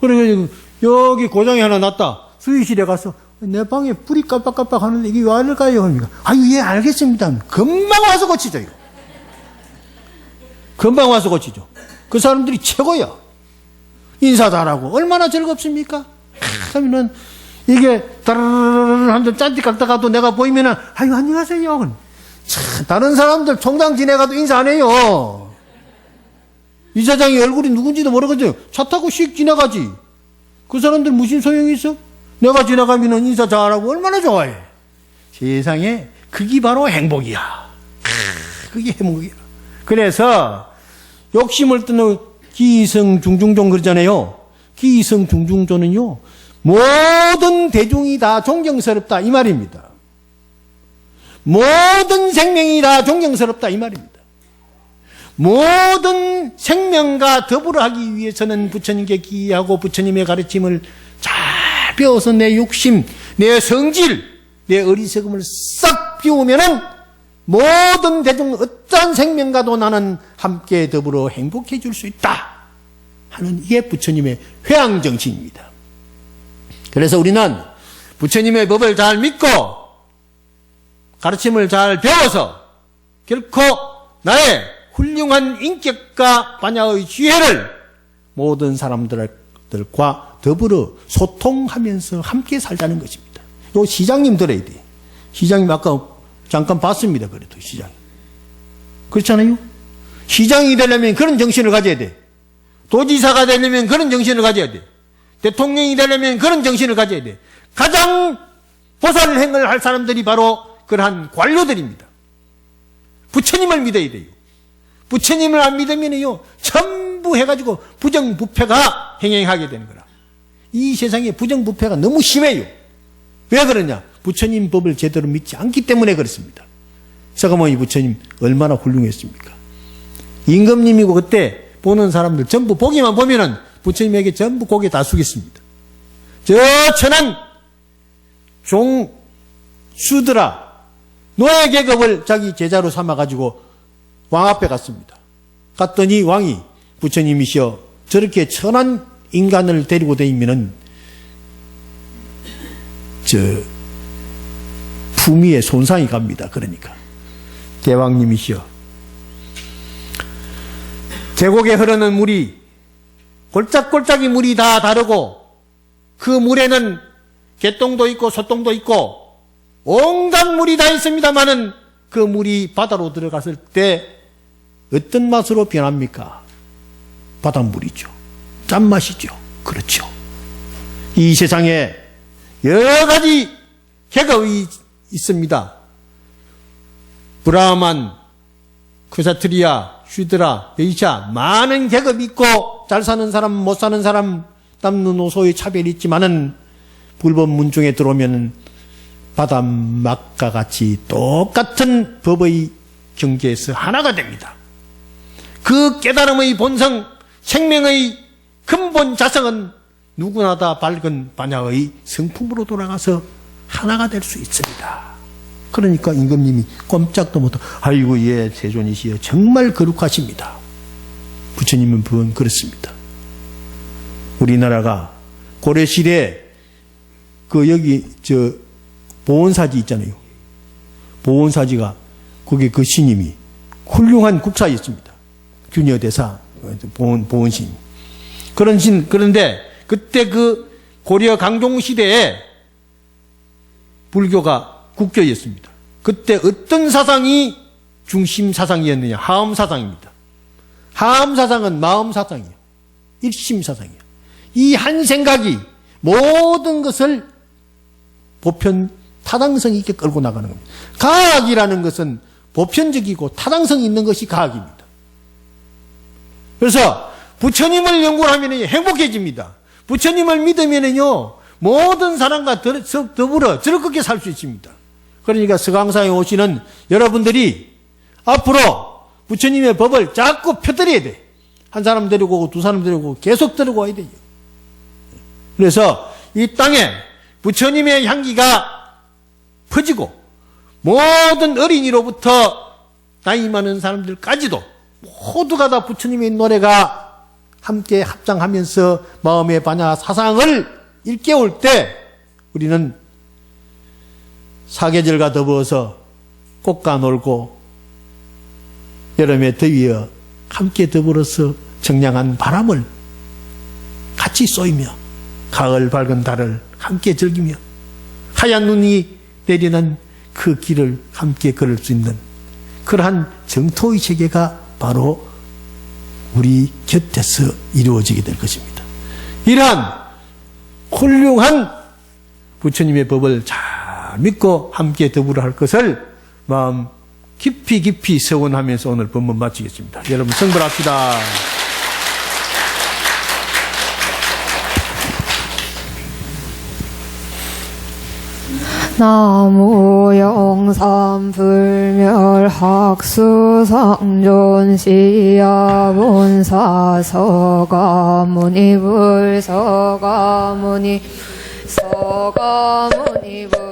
그래 여기 고장이 하나 났다. 수의실에 가서 내 방에 불이 깜빡깜빡 하는데 이게 왜 아닐까요? 그러니까 아유 예 알겠습니다. 금방 와서 고치죠. 이거. 금방 와서 고치죠. 그 사람들이 최고야. 인사 잘하고 얼마나 즐겁습니까? 그러면은 이게 따르르르 한점 짠지 깎다가도 내가 보이면은 아유 안녕하세요. 참, 다른 사람들 총장 지내가도 인사 안 해요. 이사장이 얼굴이 누군지도 모르거든요. 차 타고 씩 지나가지. 그 사람들 무슨 소용이 있어? 내가 지나가면은 인사 잘하고 얼마나 좋아해. 세상에 그게 바로 행복이야. 그게 행복이야. 그래서 욕심을 뜨는 기성중중종 그러잖아요. 기성중중조는요 모든 대중이 다 존경스럽다 이 말입니다. 모든 생명이 다 존경스럽다 이 말입니다. 모든 생명과 더불어 하기 위해서는 부처님께 기이하고 부처님의 가르침을 잘 배워서 내 욕심, 내 성질, 내 어리석음을 싹 비우면은 모든 대중 어떠한 생명과도 나는 함께 더불어 행복해질 수 있다 하는 이게 부처님의 회양정신입니다. 그래서 우리는 부처님의 법을 잘 믿고 가르침을 잘 배워서 결코 나의 훌륭한 인격과 반야의 지혜를 모든 사람들과 더불어 소통하면서 함께 살자는 것입니다. 요 시장님 들어야 돼. 시장님 아까 잠깐 봤습니다. 그래도 시장. 그렇잖아요? 시장이 되려면 그런 정신을 가져야 돼. 도지사가 되려면 그런 정신을 가져야 돼. 대통령이 되려면 그런 정신을 가져야 돼. 가장 보살 행을 할 사람들이 바로 그러한 관료들입니다. 부처님을 믿어야 돼요. 부처님을 안 믿으면요, 전부 해가지고 부정부패가 행행하게 되는 거라. 이 세상에 부정부패가 너무 심해요. 왜 그러냐? 부처님 법을 제대로 믿지 않기 때문에 그렇습니다. 서가모니 부처님 얼마나 훌륭했습니까? 임금님이고 그때 보는 사람들 전부 보기만 보면은 부처님에게 전부 고개 다 숙였습니다. 저 천한 수드라 노예 계급을 자기 제자로 삼아가지고 왕 앞에 갔습니다. 갔더니 왕이 부처님이시여 저렇게 천한 인간을 데리고 다니면은 품위에 손상이 갑니다. 그러니까 대왕님이시여 계곡에 흐르는 물이 골짝골짝이 물이 다 다르고 그 물에는 개똥도 있고 소똥도 있고 온갖 물이 다 있습니다마는 그 물이 바다로 들어갔을 때 어떤 맛으로 변합니까? 바닷물이죠. 짠맛이죠. 그렇죠. 이 세상에 여러 가지 계급이 있습니다. 브라만, 크사트리아, 슈드라, 베이샤 많은 계급이 있고 잘 사는 사람, 못 사는 사람, 남녀노소의 차별이 있지만은 불법 문중에 들어오면 바닷맛과 같이 똑같은 법의 경계에서 하나가 됩니다. 그 깨달음의 본성, 생명의 근본 자성은 누구나 다 밝은 반야의 성품으로 돌아가서 하나가 될 수 있습니다. 그러니까 임금님이 꼼짝도 못하고 아이고 예 세존이시여 정말 거룩하십니다. 부처님은 그건 그렇습니다. 우리나라가 고려시대에 그 여기 보원사지 있잖아요. 보원사지가 거기 그 스님이 훌륭한 국사였습니다. 균여대사 보원스님. 그런데 그때 그 고려 강종 시대에 불교가 국교였습니다. 그때 어떤 사상이 중심 사상이었느냐? 하엄 사상입니다. 하엄 사상은 마음 사상이에요. 일심 사상이에요. 이 한 생각이 모든 것을 보편 타당성 있게 끌고 나가는 겁니다. 과학이라는 것은 보편적이고 타당성 있는 것이 과학입니다. 그래서 부처님을 연구하면 행복해집니다. 부처님을 믿으면요 모든 사람과 더불어 즐겁게 살 수 있습니다. 그러니까 서강사에 오시는 여러분들이 앞으로 부처님의 법을 자꾸 펴드려야 돼. 한 사람 데리고 오고 두 사람 데리고 오고 계속 데리고 와야 돼요. 그래서 이 땅에 부처님의 향기가 퍼지고 모든 어린이로부터 나이 많은 사람들까지도 모두가 다 부처님의 노래가 함께 합장하면서 마음의 반야 사상을 일깨울 때 우리는 사계절과 더불어서 꽃과 놀고 여름의 더위에 함께 더불어서 청량한 바람을 같이 쏘이며 가을 밝은 달을 함께 즐기며 하얀 눈이 내리는 그 길을 함께 걸을 수 있는 그러한 정토의 세계가 바로 우리 곁에서 이루어지게 될 것입니다. 이러한 훌륭한 부처님의 법을 잘 믿고 함께 더불어 할 것을 마음 깊이 서원하면서 오늘 법문 마치겠습니다. 여러분 성불합시다. 나무 영삼 불멸학수 상존시야 본사 서가모니 불 서가모니 불